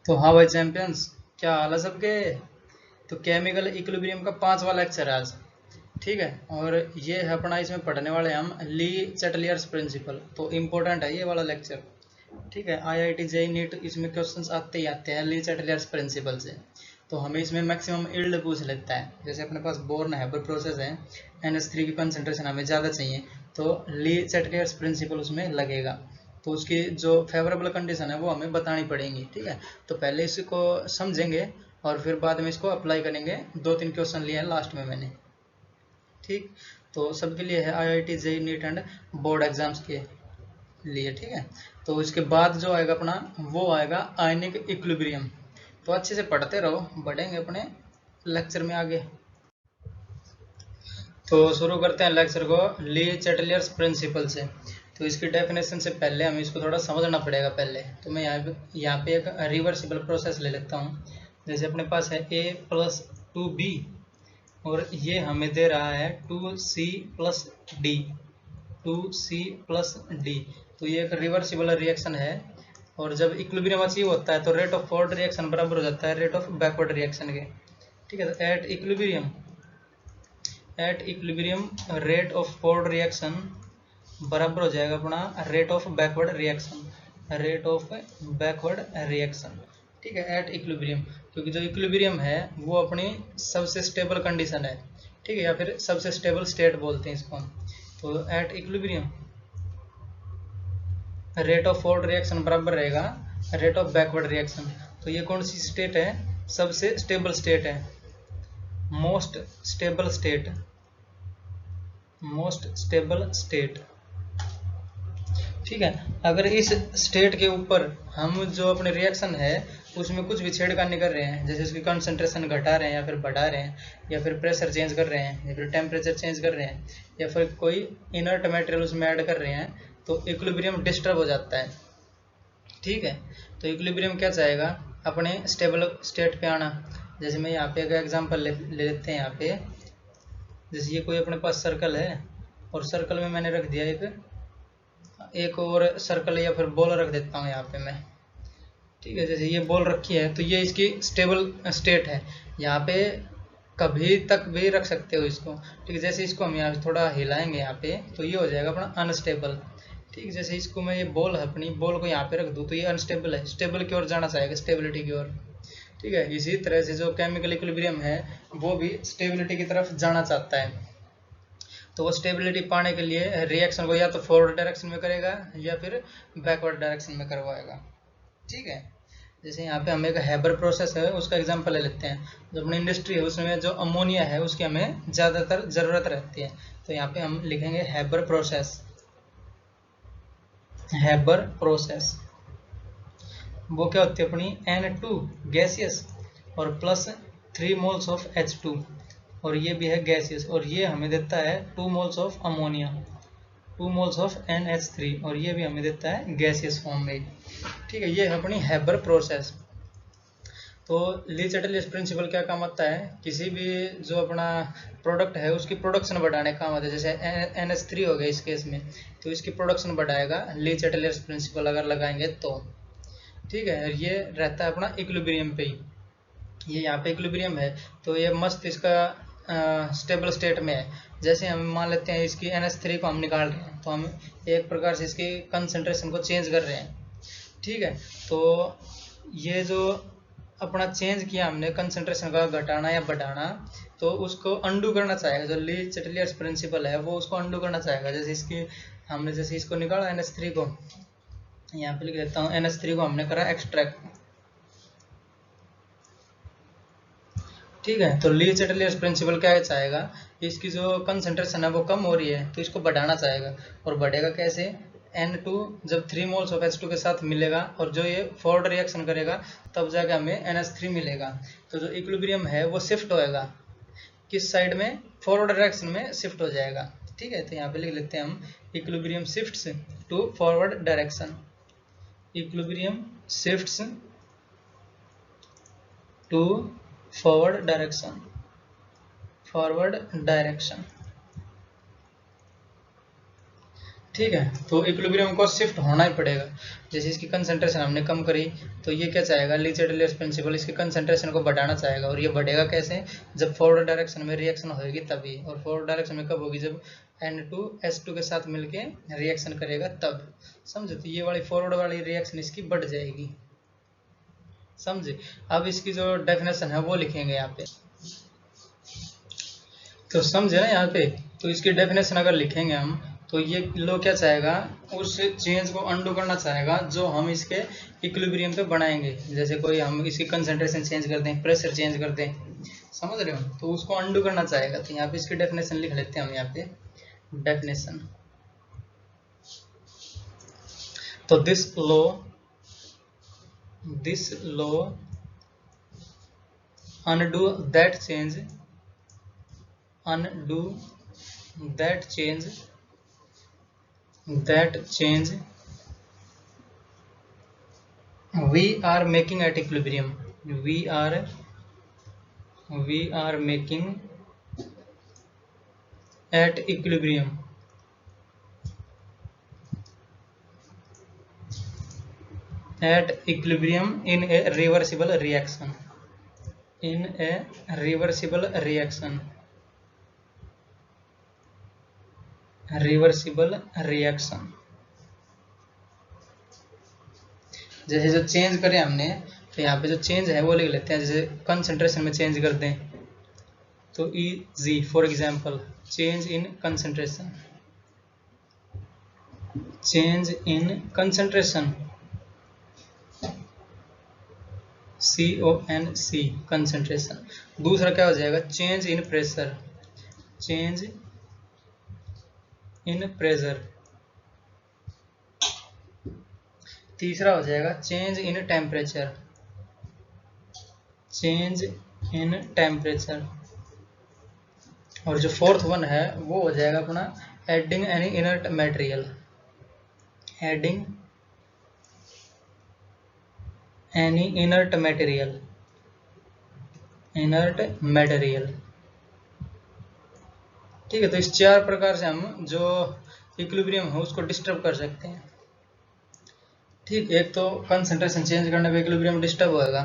तो हाँ भाई चैंपियंस, क्या हाल है सबके। तो केमिकल इक्विलिब्रियम का 5वां लेक्चर है आज। ठीक है। और ये है अपना, इसमें पढ़ने वाले हैं हम ली चैटलियर्स प्रिंसिपल। तो इम्पोर्टेंट है ये वाला लेक्चर। ठीक है। आईआईटी जेई नीट इसमें क्वेश्चंस आते ही आते हैं ली चैटलियर्स प्रिंसिपल से। तो हमें इसमें मैक्सिमम इल्ड पूछ लेता है। जैसे अपने पास बोर्न है पर प्रोसेस है, NH3 की कंसंट्रेशन हमें ज़्यादा चाहिए, तो ली चैटलियर्स प्रिंसिपल उसमें लगेगा। तो उसकी जो फेवरेबल कंडीशन है वो हमें बतानी पड़ेंगी। ठीक है। तो पहले इसको समझेंगे और फिर बाद में इसको अप्लाई करेंगे। 2-3 क्वेश्चन लिए हैं लास्ट में मैंने। ठीक। तो सबके लिए है IIT JEE NEET and board exams के लिए। ठीक है। तो इसके बाद जो आएगा अपना, वो आएगा आयनिक इक्विलिब्रियम। तो अच्छे से पढ़ते रहो, बढ़ेंगे अपने लेक्चर में आगे। तो शुरू करते हैं लेक्चर को ली चैटलियर्स प्रिंसिपल से। तो इसकी डेफिनेशन से पहले हमें इसको थोड़ा समझना पड़ेगा पहले। तो मैं यहाँ पे एक रिवर्सिबल प्रोसेस ले लेता हूँ। जैसे अपने पास है A+2B और ये हमें दे रहा है 2C+D। 2C+D। तो ये एक रिवर्सिबल रिएक्शन है। और जब इक्विलिब्रियम अचीव होता है तो रेट ऑफ फॉरवर्ड रिएक्शन बराबर हो जाता है रेट ऑफ बैकवर्ड रिएक्शन के। ठीक है। तो at equilibrium rate of forward reaction बराबर हो जाएगा अपना rate of backward reaction. Rate of backward reaction. ठीक है। एट इक्विलिब्रियम, क्योंकि जो इक्विलिब्रियम है वो अपनी सबसे स्टेबल कंडीशन है। ठीक है। या फिर सबसे स्टेबल स्टेट बोलते हैं इसको हम। तो at equilibrium rate of forward reaction बराबर रहेगा रेट ऑफ बैकवर्ड रिएक्शन। तो ये कौन सी स्टेट है? सबसे स्टेबल स्टेट है, most stable state. Most stable state. ठीक है। अगर इस स्टेट के ऊपर हम जो अपने रिएक्शन है उसमें कुछ भी छेड़खानी कर रहे हैं, जैसे उसकी कंसंट्रेशन घटा रहे हैं या फिर बढ़ा रहे हैं, या फिर प्रेशर चेंज कर रहे हैं, या फिर टेम्परेचर चेंज कर रहे हैं, या फिर कोई इनर्ट मटेरियल उसमें ऐड कर रहे हैं, तो इक्विलिब्रियम डिस्टर्ब हो जाता है। ठीक है। तो इक्विलिब्रियम क्या चाहेगा? अपने स्टेबल स्टेट पे आना। जैसे मैं यहाँ पे अगर एग्जांपल ले लेते हैं यहाँ पे। जैसे ये कोई अपने पास सर्कल है और सर्कल में मैंने रख दिया एक और सर्कल या फिर बॉल रख देता हूँ यहाँ पे मैं। ठीक है। जैसे ये बॉल रखी है तो ये इसकी स्टेबल स्टेट है। यहाँ पे कभी तक भी रख सकते हो इसको। ठीक है। जैसे इसको हम यहाँ थोड़ा हिलाएंगे यहाँ पे तो ये हो जाएगा अपना अनस्टेबल। ठीक है। जैसे इसको मैं, ये बॉल है अपनी, बॉल को यहाँ पे रख दूँ तो ये अनस्टेबल है, स्टेबल की ओर जाना चाहेगा, स्टेबिलिटी की ओर। ठीक है। इसी तरह से जो केमिकल इक्विलिब्रियम है वो भी स्टेबिलिटी की तरफ जाना चाहता है। तो वो स्टेबिलिटी पाने के लिए रिएक्शन को या तो फॉरवर्ड डायरेक्शन में करेगा या फिर बैकवर्ड डायरेक्शन में करवाएगा। ठीक है। जैसे यहाँ पे हम एक हैबर प्रोसेस है उसका एग्जांपल ले लेते हैं। जो अपनी इंडस्ट्री है उसमें जो अमोनिया है उसकी हमें ज़्यादातर ज़रूरत रहती है। तो यहाँ पे हम लिखेंगे हैबर प्रोसेस। हैबर प्रोसेस वो क्या होती है अपनी, N2 गैसियस और प्लस 3 मोल्स ऑफ H2, और ये भी है गैसियस, और ये हमें देता है 2 moles of ammonia, 2 moles of NH3, और ये भी हमें देता है गैसियस फॉर्म में। ठीक है। ये है अपनी हैबर प्रोसेस। तो ली चैटलियस प्रिंसिपल क्या काम आता है? किसी भी जो अपना प्रोडक्ट है उसकी प्रोडक्शन बढ़ाने का काम आता है। जैसे NH3 हो गया इस केस में, तो इसकी प्रोडक्शन बढ़ाएगा ली चैटलियस प्रिंसिपल अगर लगाएंगे तो। ठीक है। ये रहता है अपना इक्विलिब्रियम पे ही। ये यहाँ पे इक्विलिब्रियम है तो ये मस्त इसका स्टेबल स्टेट में है। जैसे हम मान लेते हैं इसकी NH3 को हम निकाल रहे हैं तो हम एक प्रकार से इसकी कंसंट्रेशन को चेंज कर रहे हैं। ठीक है। तो ये जो अपना चेंज किया हमने कंसंट्रेशन का, घटाना या बढ़ाना, तो उसको अंडू करना चाहेगा। जो ली चैटलियर्स प्रिंसिपल है वो उसको अंडू करना चाहेगा। जैसे इसकी हमने, जैसे इसको निकाला NH3 को, यहाँ पे लिख देता हूँ NH3 को हमने करा एक्सट्रैक्ट। ठीक है। तो ली चैटलियर्स प्रिंसिपल क्या चाहेगा? इसकी जो कंसंट्रेशन है वो कम हो रही है तो इसको बढ़ाना चाहेगा। और बढ़ेगा कैसे? N2 जब 3 मोल्स ऑफ H2 के साथ मिलेगा और जो ये फॉरवर्ड रिएक्शन करेगा तब जाके हमें NH3 मिलेगा। तो जो इक्विलिब्रियम है वो शिफ्ट होएगा किस साइड में? फॉरवर्ड डायरेक्शन में शिफ्ट हो जाएगा। ठीक है। तो यहाँ पे लिख लेते हैं हम equilibrium shifts to forward direction. Equilibrium shifts to forward direction. Forward direction. ठीक है, तो इक्विलिब्रियम को शिफ्ट होना ही पड़ेगा। जैसे इसकी कंसंट्रेशन हमने कम करी तो ये क्या चाहेगा, ली चैटलियर्स प्रिंसिपल इसकी कंसंट्रेशन को बढ़ाना चाहेगा, और ये बढ़ेगा कैसे, जब फॉरवर्ड डायरेक्शन में रिएक्शन होगी तभी। और फॉरवर्ड डायरेक्शन में कब होगी, जब N2H2 के साथ मिलके रिएक्शन करेगा तब। समझे, तो ये वाली फॉरवर्ड वाली रिएक्शन इसकी बढ़ जाएगी। समझे, अब इसकी जो डेफिनेशन है वो लिखेंगे यहाँ पे। तो समझे ना यहाँ पे, तो इसकी डेफिनेशन अगर लिखेंगे हम तो ये लो क्या चाहेगा, उस चेंज को अंडू करना चाहेगा जो हम इसके इक्विलिब्रियम पे बनाएंगे। जैसे कोई हम इसकी कंसंट्रेशन चेंज कर दें, प्रेशर चेंज कर दें, समझ रहे हो, तो उसको अंडू करना चाहेगा। तो यहाँ पे इसकी डेफिनेशन लिख लेते हैं हम यहाँ पे डेफिनेशन। तो this law undo that change we are making at equilibrium. We are making at equilibrium in a reversible reaction. जैसे जो चेंज करें हमने, तो यहाँ पे जो चेंज है वो लिख लेते हैं। जैसे कंसंट्रेशन में चेंज कर दें तो EG, for example change in concentration, CONC concentration. दूसरा क्या हो जाएगा, चेंज इन प्रेशर। तीसरा हो जाएगा चेंज इन टेम्परेचर। और जो फोर्थ वन है वो हो जाएगा अपना एडिंग एनी इनर्ट मटेरियल। ठीक है, तो इस चार प्रकार से हम जो इक्विलिब्रियम है उसको डिस्टर्ब कर सकते हैं। ठीक, एक तो कंसंट्रेशन चेंज करने पे इक्विलिब्रियम डिस्टर्ब होएगा,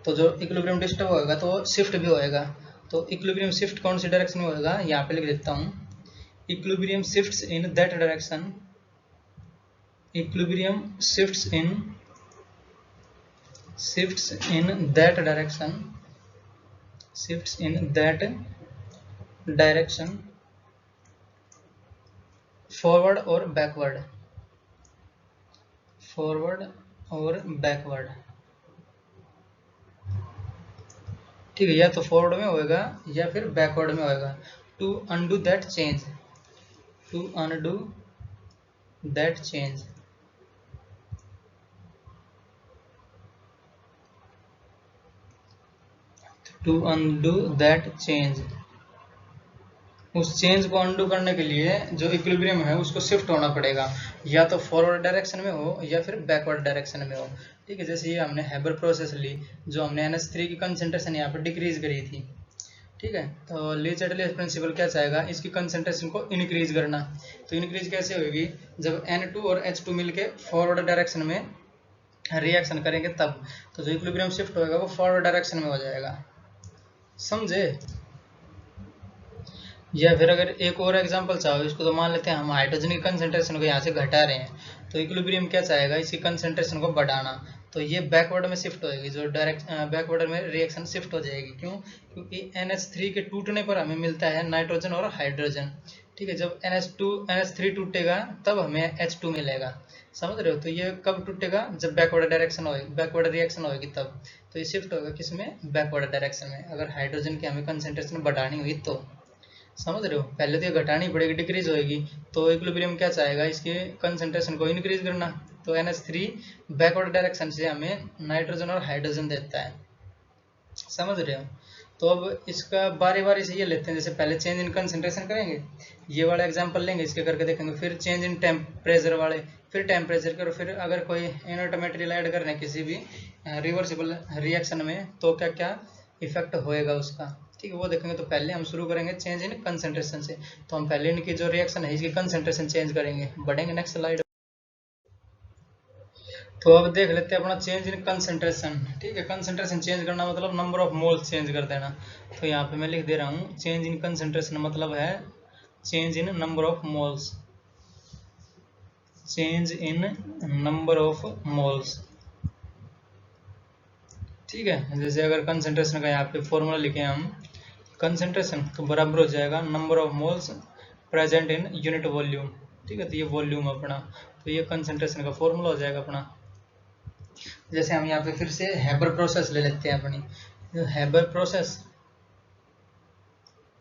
तो जो इक्विलिब्रियम डिस्टर्ब होएगा तो शिफ्ट भी होएगा। तो इक्विलिब्रियम शिफ्ट कौन सी डायरेक्शन में होएगा, यहाँ पे लिख देता हूँ, equilibrium shifts in that direction, forward और बैकवर्ड। ठीक है, या तो फॉरवर्ड में होएगा या फिर बैकवर्ड में होएगा। टू अनडू दैट चेंज, उस चेंज को अंडू करने के लिए जो इक्विलिब्रियम है उसको शिफ्ट होना पड़ेगा, या तो फॉरवर्ड डायरेक्शन में हो या फिर बैकवर्ड डायरेक्शन में हो। ठीक है, जैसे ये हमने हैबर प्रोसेस ली, जो हमने NH3 की कंसंट्रेशन यहाँ पर डिक्रीज करी थी। ठीक है, तो ली चैटलियर्स प्रिंसिपल क्या चाहेगा, इसकी कंसंट्रेशन को इंक्रीज करना। तो इंक्रीज कैसे होगी, जब N2 और H2 मिलके फॉरवर्ड डायरेक्शन में रिएक्शन करेंगे तब। तो जो इक्विलिब्रियम शिफ्ट होगा वो फॉरवर्ड डायरेक्शन में हो जाएगा। समझे, या फिर अगर एक और एग्जांपल चाहो इसको, तो मान लेते हैं हम हाइड्रोजन की कंसंट्रेशन को यहाँ से घटा रहे हैं, तो इक्विलिब्रियम क्या चाहेगा, इसकी कंसंट्रेशन को बढ़ाना। तो ये बैकवर्ड में शिफ्ट होएगी, जो डायरेक्ट बैकवर्ड में रिएक्शन शिफ्ट हो जाएगी। क्यों, क्योंकि NH3 के टूटने पर हमें मिलता है नाइट्रोजन और हाइड्रोजन। ठीक है, जब NH3 टूटेगा तब हमें H2 मिलेगा। समझ रहे हो, तो ये कब टूटेगा, जब बैकवर्ड रिएक्शन होगी तब। तो ये शिफ्ट होगा किसमें, बैकवर्ड डायरेक्शन में, अगर हाइड्रोजन की हमें कंसंट्रेशन बढ़ानी हुई तो। समझ रहे हो, पहले तो ये घटानी पड़ेगी, डिक्रीज होएगी। तो इक्विलिब्रियम क्या चाहेगा, इसके कंसंट्रेशन को इंक्रीज करना। तो NH3 बैकवर्ड डायरेक्शन से हमें नाइट्रोजन और हाइड्रोजन देता है। समझ रहे हो, तो अब इसका बारी बारी से ये लेते हैं। जैसे पहले चेंज इन कंसंट्रेशन करेंगे, ये वाला एग्जांपल लेंगे, इसके करके देखेंगे, फिर चेंज इन टेम्परेचर वाले, फिर टेम्परेचर करो, फिर अगर कोई इनर्ट मटेरियल ऐड करना है किसी भी रिवर्सिबल रिएक्शन में तो क्या क्या इफेक्ट होएगा उसका। ठीक है, वो देखेंगे। तो पहले हम शुरू करेंगे चेंज इन कंसंट्रेशन से। तो हम पहले इनकी जो रिएक्शन है इसकी कंसंट्रेशन चेंज करेंगे। बढ़ेंगे नेक्स्ट स्लाइड। तो अब देख लेते हैं अपना चेंज इन कंसंट्रेशन। ठीक है, कंसंट्रेशन चेंज करना मतलब नंबर ऑफ मोल्स चेंज कर देना। तो यहाँ पे मैं लिख दे रहा हूँ चेंज इन कंसंट्रेशन मतलब है change in number of moles, change in number of moles. ठीक है, जैसे अगर कंसंट्रेशन का यहाँ पे फॉर्मूला लिखे हम कंसंट्रेशन तो बराबर हो जाएगा number of moles present in unit volume. ठीक है, तो ये वॉल्यूम अपना, तो ये कंसंट्रेशन का फॉर्मूला हो जाएगा अपना। जैसे हम यहाँ पे फिर से हैबर प्रोसेस ले लेते हैं अपनी। Haber process,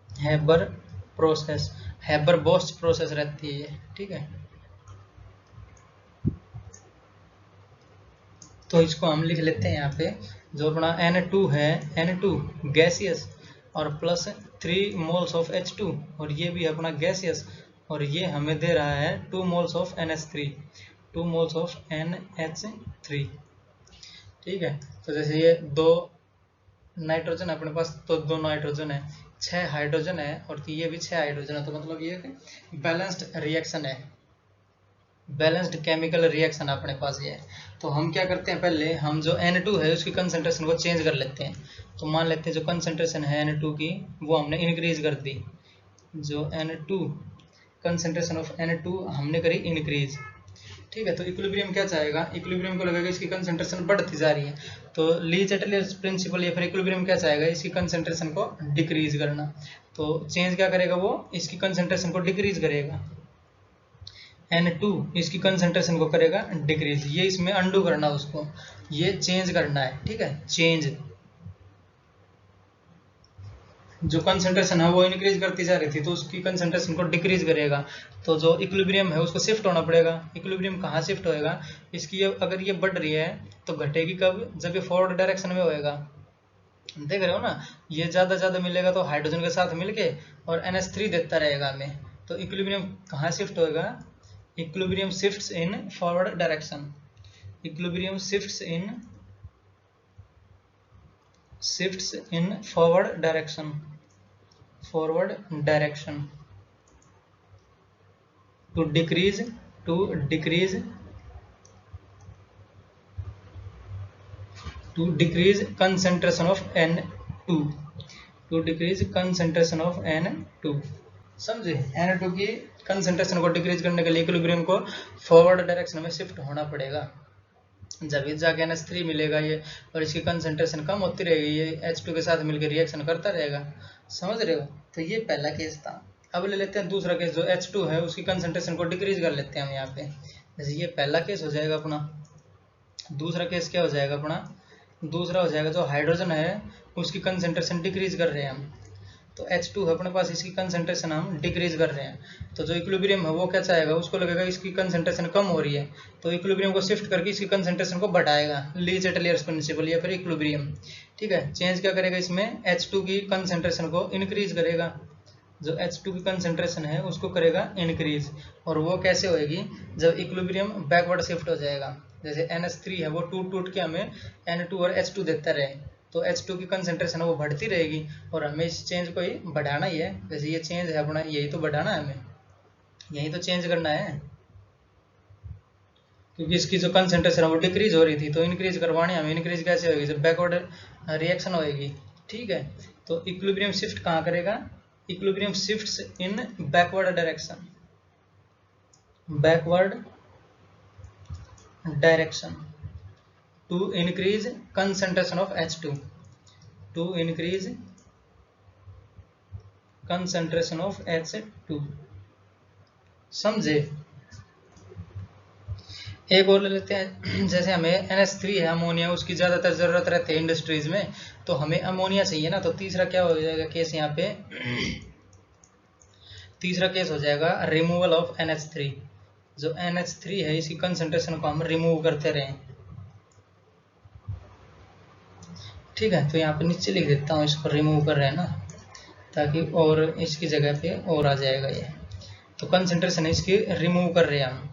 Haber process, Haber boast process रहती है ये। ठीक है, तो इसको हम लिख लेते हैं यहाँ पे। जो अपना N2 है, N2 गैसियस और प्लस 3 मोल्स ऑफ H2, और ये भी अपना गैसियस, और ये हमें दे रहा है 2 moles of NH3, 2 moles of NH3। ठीक है, तो जैसे ये 2 नाइट्रोजन अपने पास, तो 2 नाइट्रोजन है, 6 हाइड्रोजन है, और ये भी 6 हाइड्रोजन है। तो मतलब ये बैलेंस्ड रिएक्शन है, बैलेंस्ड केमिकल रिएक्शन अपने पास ये है। तो हम क्या करते हैं, पहले हम जो N2 है उसकी कंसंट्रेशन को चेंज कर लेते हैं। तो मान लेते हैं जो कंसंट्रेशन है N2 की वो हमने इंक्रीज कर दी। जो N2 कंसंट्रेशन ऑफ N2 हमने करी इंक्रीज। ठीक है, तो इक्विलिब्रियम क्या चाहेगा, इक्विलिब्रियम को लगेगा इसकी कंसंट्रेशन बढ़ती जा रही है। तो ली-एटलियर्स प्रिंसिपल या फिर इक्विलिब्रियम क्या चाहेगा, इसकी कंसंट्रेशन को डिक्रीज करना। तो चेंज क्या करेगा, वो इसकी कंसंट्रेशन को डिक्रीज करेगा। N2 इसकी कंसंट्रेशन को करेगा डिक्रीज, ये इसमें अंडू करना उसको, ये चेंज करना है। ठीक है, चेंज, जो कंसंट्रेशन है वो इंक्रीज करती जा रही थी तो उसकी कंसंट्रेशन को डिक्रीज करेगा। तो जो इक्विलिब्रियम है उसको शिफ्ट होना पड़ेगा। इक्विलिब्रियम कहाँ शिफ्ट होएगा, इसकी अगर ये बढ़ रही है तो घटेगी कब, जब ये फॉरवर्ड डायरेक्शन में होएगा। देख रहे हो ना, ये ज्यादा मिलेगा तो हाइड्रोजन के साथ मिलके और NH3 देता रहेगा हमें। तो इक्विलिब्रियम कहाँ शिफ्ट होएगा, equilibrium shifts in forward direction, equilibrium shifts in forward direction, forward direction to decrease concentration of N2, to decrease concentration of N2। समझे, N2 की कंसंट्रेशन को डिक्रीज करने के लिए इक्विलिब्रियम को फॉरवर्ड डायरेक्शन में शिफ्ट होना पड़ेगा। जब ये जाके NH3 मिलेगा ये, और इसकी कंसंट्रेशन कम होती रहेगी, ये H2 के साथ मिलकर रिएक्शन करता रहेगा। समझ रहे हो, तो ये पहला केस था। अब ले लेते हैं दूसरा केस, जो H2 है उसकी कंसंट्रेशन को डिक्रीज कर लेते हैं हम यहाँ पे। जैसे ये पहला केस हो जाएगा अपना। दूसरा केस क्या हो जाएगा अपना, दूसरा हो जाएगा जो हाइड्रोजन है उसकी कंसंट्रेशन डिक्रीज कर रहे हैं हम। तो H2 है अपने पास, इसकी कंसंट्रेशन हम डिक्रीज कर रहे हैं। तो जो इक्विलिब्रियम है वो क्या चाहेगा, उसको लगेगा इसकी कंसंट्रेशन कम हो रही है तो इक्विलिब्रियम को शिफ्ट करके इसकी कंसंट्रेशन को बढ़ाएगा, ली-एटलियर्स प्रिंसिपल या फिर इक्विलिब्रियम। ठीक है, चेंज क्या करेगा इसमें, H2 की कंसंट्रेशन को इंक्रीज करेगा। जो H2 की कंसंट्रेशन है उसको करेगा इंक्रीज, और वो कैसे होएगी, जब इक्विलिब्रियम बैकवर्ड शिफ्ट हो जाएगा। जैसे NH3 है वो टूट के हमें N2 और H2 देता रहे, तो H2 की कंसंट्रेशन वो बढ़ती रहेगी और हमें इस चेंज को ही बढ़ाना ही है। जैसे ये चेंज है अपना, यही तो बढ़ाना है हमें, यही तो चेंज करना है, क्योंकि इसकी जो कंसंट्रेशन है वो डिक्रीज हो रही थी तो इंक्रीज करवानी है हमें। इंक्रीज कैसे होगी, जब बैकवर्ड रिएक्शन होएगी। ठीक है, तो इक्विलिब्रियम शिफ्ट कहाँ करेगा, equilibrium shifts in backward direction, backward direction to increase concentration of H2, to increase concentration of H2। समझे, एक और ले लेते हैं। जैसे हमें NH3 है अमोनिया, उसकी ज़्यादातर ज़रूरत रहती है इंडस्ट्रीज में, तो हमें अमोनिया चाहिए ना। तो तीसरा क्या हो जाएगा केस यहाँ पे, तीसरा केस हो जाएगा रिमूवल ऑफ NH3। जो NH3 है इसकी कंसंट्रेशन को हम रिमूव करते रहें। ठीक है, तो यहाँ पे नीचे लिख देता हूँ, इसको रिमूव कर रहे हैं ना, ताकि और इसकी जगह पे और आ जाएगा ये। तो कंसंट्रेशन इसकी रिमूव कर रहे हैं हम।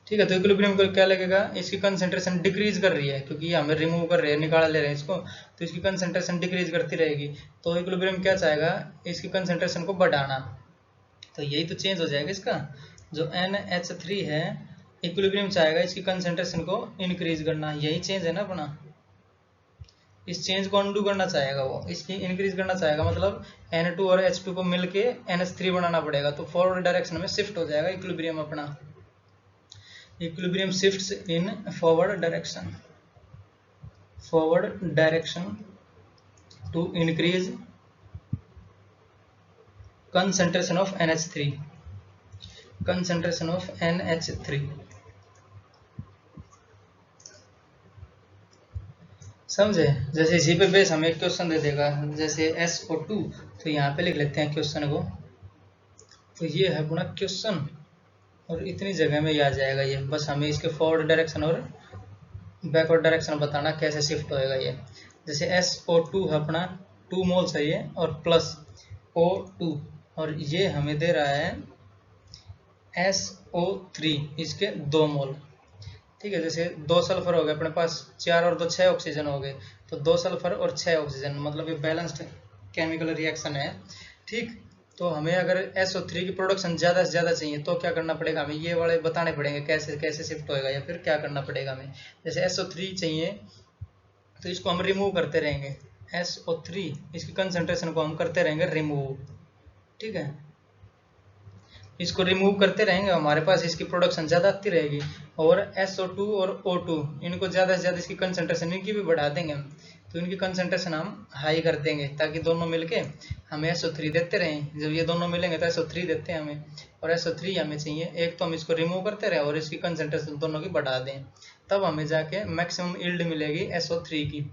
ठीक है। तो इक्विलिब्रियम को क्या लगेगा, इसकी कंसंट्रेशन डिक्रीज कर रही है क्योंकि हमें रिमूव कर रहे हैं, निकाल ले रहे हैं इसको, तो इसकी कंसंट्रेशन डिक्रीज करती रहेगी। तो इक्विलिब्रियम क्या चाहेगा, इसकी कंसंट्रेशन को बढ़ाना। तो यही तो चेंज हो जाएगा इसका, जो NH3 है इक्विलिब्रियम चाहेगा इसकी कंसंट्रेशन को इंक्रीज करना, यही चेंज है ना अपना। इस चेंज को अंडू करना चाहेगा वो, इसकी इंक्रीज करना चाहेगा, मतलब N2 और H2 को मिलके NH3 बनाना पड़ेगा। तो फॉरवर्ड डायरेक्शन में शिफ्ट हो जाएगा इक्विलिब्रियम अपना। Equilibrium shifts in forward direction to increase concentration of NH3 समझे। जैसे इसी पे बेस हमें एक क्वेश्चन दे देगा, जैसे SO2, तो यहाँ पे लिख लेते हैं क्वेश्चन को। तो ये है अपना क्वेश्चन और इतनी जगह में आ जाएगा ये, बस हमें इसके फॉरवर्ड डायरेक्शन और बैकवर्ड डायरेक्शन बताना कैसे शिफ्ट होएगा ये। जैसे SO2 है अपना 2 मोल्स है ये, और प्लस O2, और ये हमें दे रहा है SO3 इसके 2 मोल। ठीक है। जैसे 2 सल्फर हो गए अपने पास, 4 और 2 6 ऑक्सीजन हो गए, तो 2 सल्फर और 6 ऑक्सीजन, मतलब ये बैलेंस्ड केमिकल रिएक्शन है। ठीक। तो हमें अगर SO3 की प्रोडक्शन ज़्यादा से ज़्यादा चाहिए तो क्या करना पड़ेगा, हमें ये वाले बताने पड़ेंगे कैसे कैसे शिफ्ट होएगा, या फिर क्या करना पड़ेगा हमें। जैसे SO3 चाहिए तो इसको हम रिमूव करते रहेंगे, SO3 इसकी कंसंट्रेशन को हम करते रहेंगे रिमूव। ठीक है। इसको रिमूव करते रहेंगे, हमारे पास इसकी प्रोडक्शन ज़्यादा आती रहेगी। और SO2 और O2 इनको ज़्यादा से ज़्यादा इसकी कंसंट्रेशन इनकी भी बढ़ा देंगे हम, तो इनकी कंसंट्रेशन हम हाई कर देंगे ताकि दोनों मिलके हमें SO3 देते रहें। जब ये दोनों मिलेंगे तो SO3 देते हैं हमें, और SO3 हमें चाहिए। एक तो हम इसको रिमूव करते रहें और इसकी कंसंट्रेशन दोनों की बढ़ा दें, तब हमें जाके मैक्सिमम यील्ड मिलेगी SO3 की।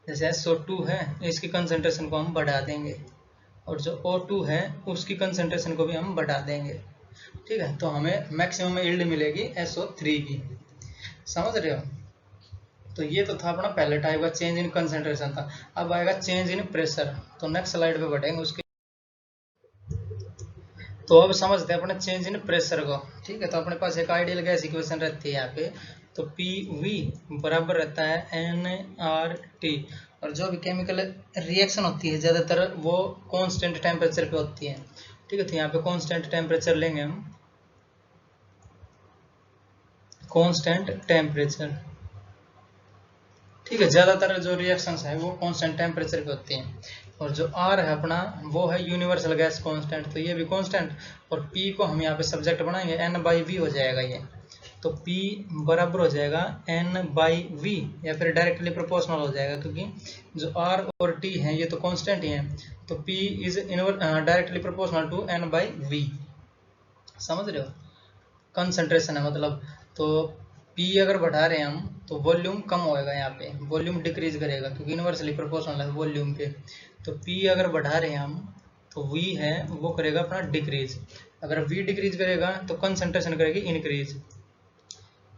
जैसे SO2 है इसकी कंसंट्रेशन को हम बढ़ा देंगे, और जो O2 है उसकी कंसंट्रेशन को भी हम बढ़ा देंगे। ठीक है। तो हमें मैक्सिमम यील्ड मिलेगी SO3 की। समझ रहे हो। तो ये तो था अपना पहले टाइप का चेंज इन कंसंट्रेशन था। अब आएगा चेंज इन प्रेशर। तो नेक्स्ट स्लाइड पे बढ़ेंगे उसके। तो अब समझते हैं अपने चेंज इन प्रेशर को। ठीक है। तो अपने पास एक आइडियल गैस इक्वेशन रहती है यहाँ पे, तो PV बराबर रहता है nRT, और जो भी केमिकल रिएक्शन होती है ज़्यादातर वो कांस्टेंट टेम्परेचर पे होती है। ठीक है। तो यहाँ पे कांस्टेंट टेम्परेचर लेंगे हम, कांस्टेंट टेम्परेचर। ठीक है। ज़्यादातर जो रिएक्शंस है वो कांस्टेंट टेम्परेचर पे होती हैं। और जो R है अपना वो है यूनिवर्सल गैस कांस्टेंट, तो ये भी कांस्टेंट। और P को हम यहाँ पे सब्जेक्ट बनाएंगे, N/V हो जाएगा ये। तो P बराबर हो जाएगा N/V, या फिर डायरेक्टली प्रोपोर्शनल हो जाएगा, क्योंकि जो R और T हैं ये तो कांस्टेंट ही हैं। तो P is directly proportional to N/V। समझ रहे हो। कंसंट्रेशन है मतलब। तो P अगर बढ़ा रहे हैं हम तो वॉल्यूम कम होएगा, यहाँ पे वॉल्यूम डिक्रीज करेगा क्योंकि यूनिवर्सली प्रोपोर्शनल है वॉल्यूम के। तो P अगर बढ़ा रहे हैं हम तो V है वो करेगा अपना डिक्रीज। अगर V डिक्रीज करेगा तो कंसंट्रेशन करेगी इंक्रीज,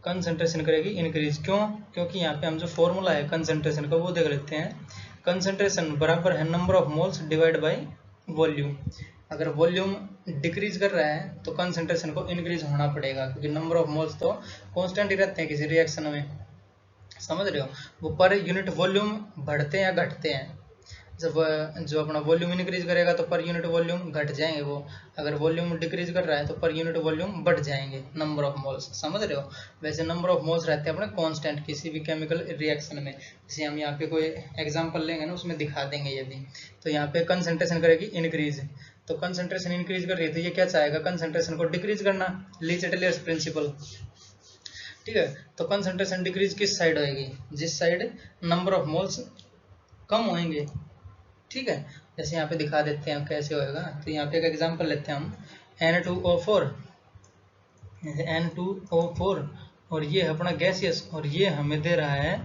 कंसंट्रेशन करेगी इंक्रीज। क्यों? क्योंकि यहाँ पे हम जो फॉर्मूला है कंसंट्रेशन का वो देख लेते हैं। कंसंट्रेशन बराबर है number of moles divide by volume. अगर वॉल्यूम डिक्रीज कर रहा है तो कंसंट्रेशन को इंक्रीज होना पड़ेगा, क्योंकि नंबर ऑफ मोल्स तो कांस्टेंट ही रहते हैं किसी रिएक्शन में। समझ रहे हो। वो पर यूनिट वॉल्यूम बढ़ते हैं या घटते हैं। जब जो अपना वॉल्यूम इंक्रीज करेगा तो पर यूनिट वॉल्यूम घट जाएंगे वो, अगर वॉल्यूम डिक्रीज कर रहा है तो पर यूनिट वॉल्यूम बढ़ जाएंगे नंबर ऑफ मोल्स। समझ रहे हो। वैसे नंबर ऑफ मोल्स रहते हैं अपने कांस्टेंट किसी भी केमिकल रिएक्शन में। जैसे हम यहाँ पे कोई एग्जांपल लेंगे ना उसमें दिखा देंगे ये भी। तो यहाँ पे कंसंट्रेशन करेगी इंक्रीज, तो कंसंट्रेशन इंक्रीज कर रही है तो ये क्या चाहेगा, कंसंट्रेशन को डिक्रीज करना, ली चैटलियर्स प्रिंसिपल। ठीक है। तो कंसंट्रेशन डिक्रीज किस साइड होएगी, जिस साइड नंबर ऑफ मोल्स कम होंगे। ठीक है। जैसे यहाँ पे दिखा देते हैं कैसे होएगा। तो यहाँ पे एक एग्जांपल लेते हैं हम, N2O4, N2O4, और ये है अपना गैसियस, और ये हमें दे रहा है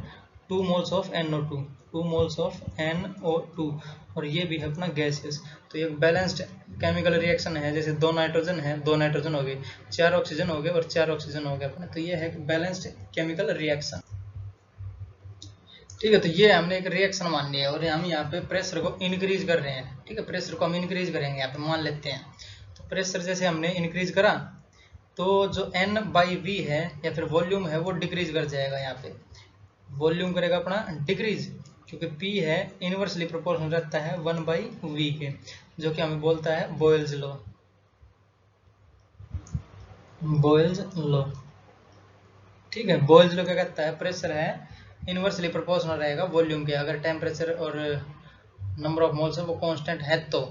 2 moles of NO2, 2 moles of NO2, और ये भी है अपना गैसियस। तो ये बैलेंस्ड केमिकल रिएक्शन है। जैसे 2 नाइट्रोजन है, 2 नाइट्रोजन हो गए, 4 ऑक्सीजन हो गए और 4 ऑक्सीजन हो गए अपने। तो ये है बैलेंस्ड केमिकल रिएक्शन। ठीक है। तो ये हमने एक रिएक्शन मान लिया, और हम यहाँ पे प्रेशर को इंक्रीज कर रहे हैं। ठीक है। प्रेशर को हम इंक्रीज करेंगे यहाँ पे मान लेते हैं। तो प्रेशर जैसे हमने इंक्रीज करा तो जो n बाई वी है या फिर वॉल्यूम है वो डिक्रीज कर जाएगा। यहाँ पे वॉल्यूम करेगा अपना डिक्रीज, क्योंकि P है इनवर्सली प्रोपोर्शनल रहता है 1 बाई वी के, जो कि हमें बोलता है बॉयल्स लॉ। बॉयल्स लॉ, ठीक है। बॉयल्स लॉ क्या कहता है, प्रेशर है इनवर्सली प्रोपोर्शनल रहेगा वॉल्यूम के, अगर टेम्परेचर और नंबर ऑफ मोल्स है वो कांस्टेंट है तो,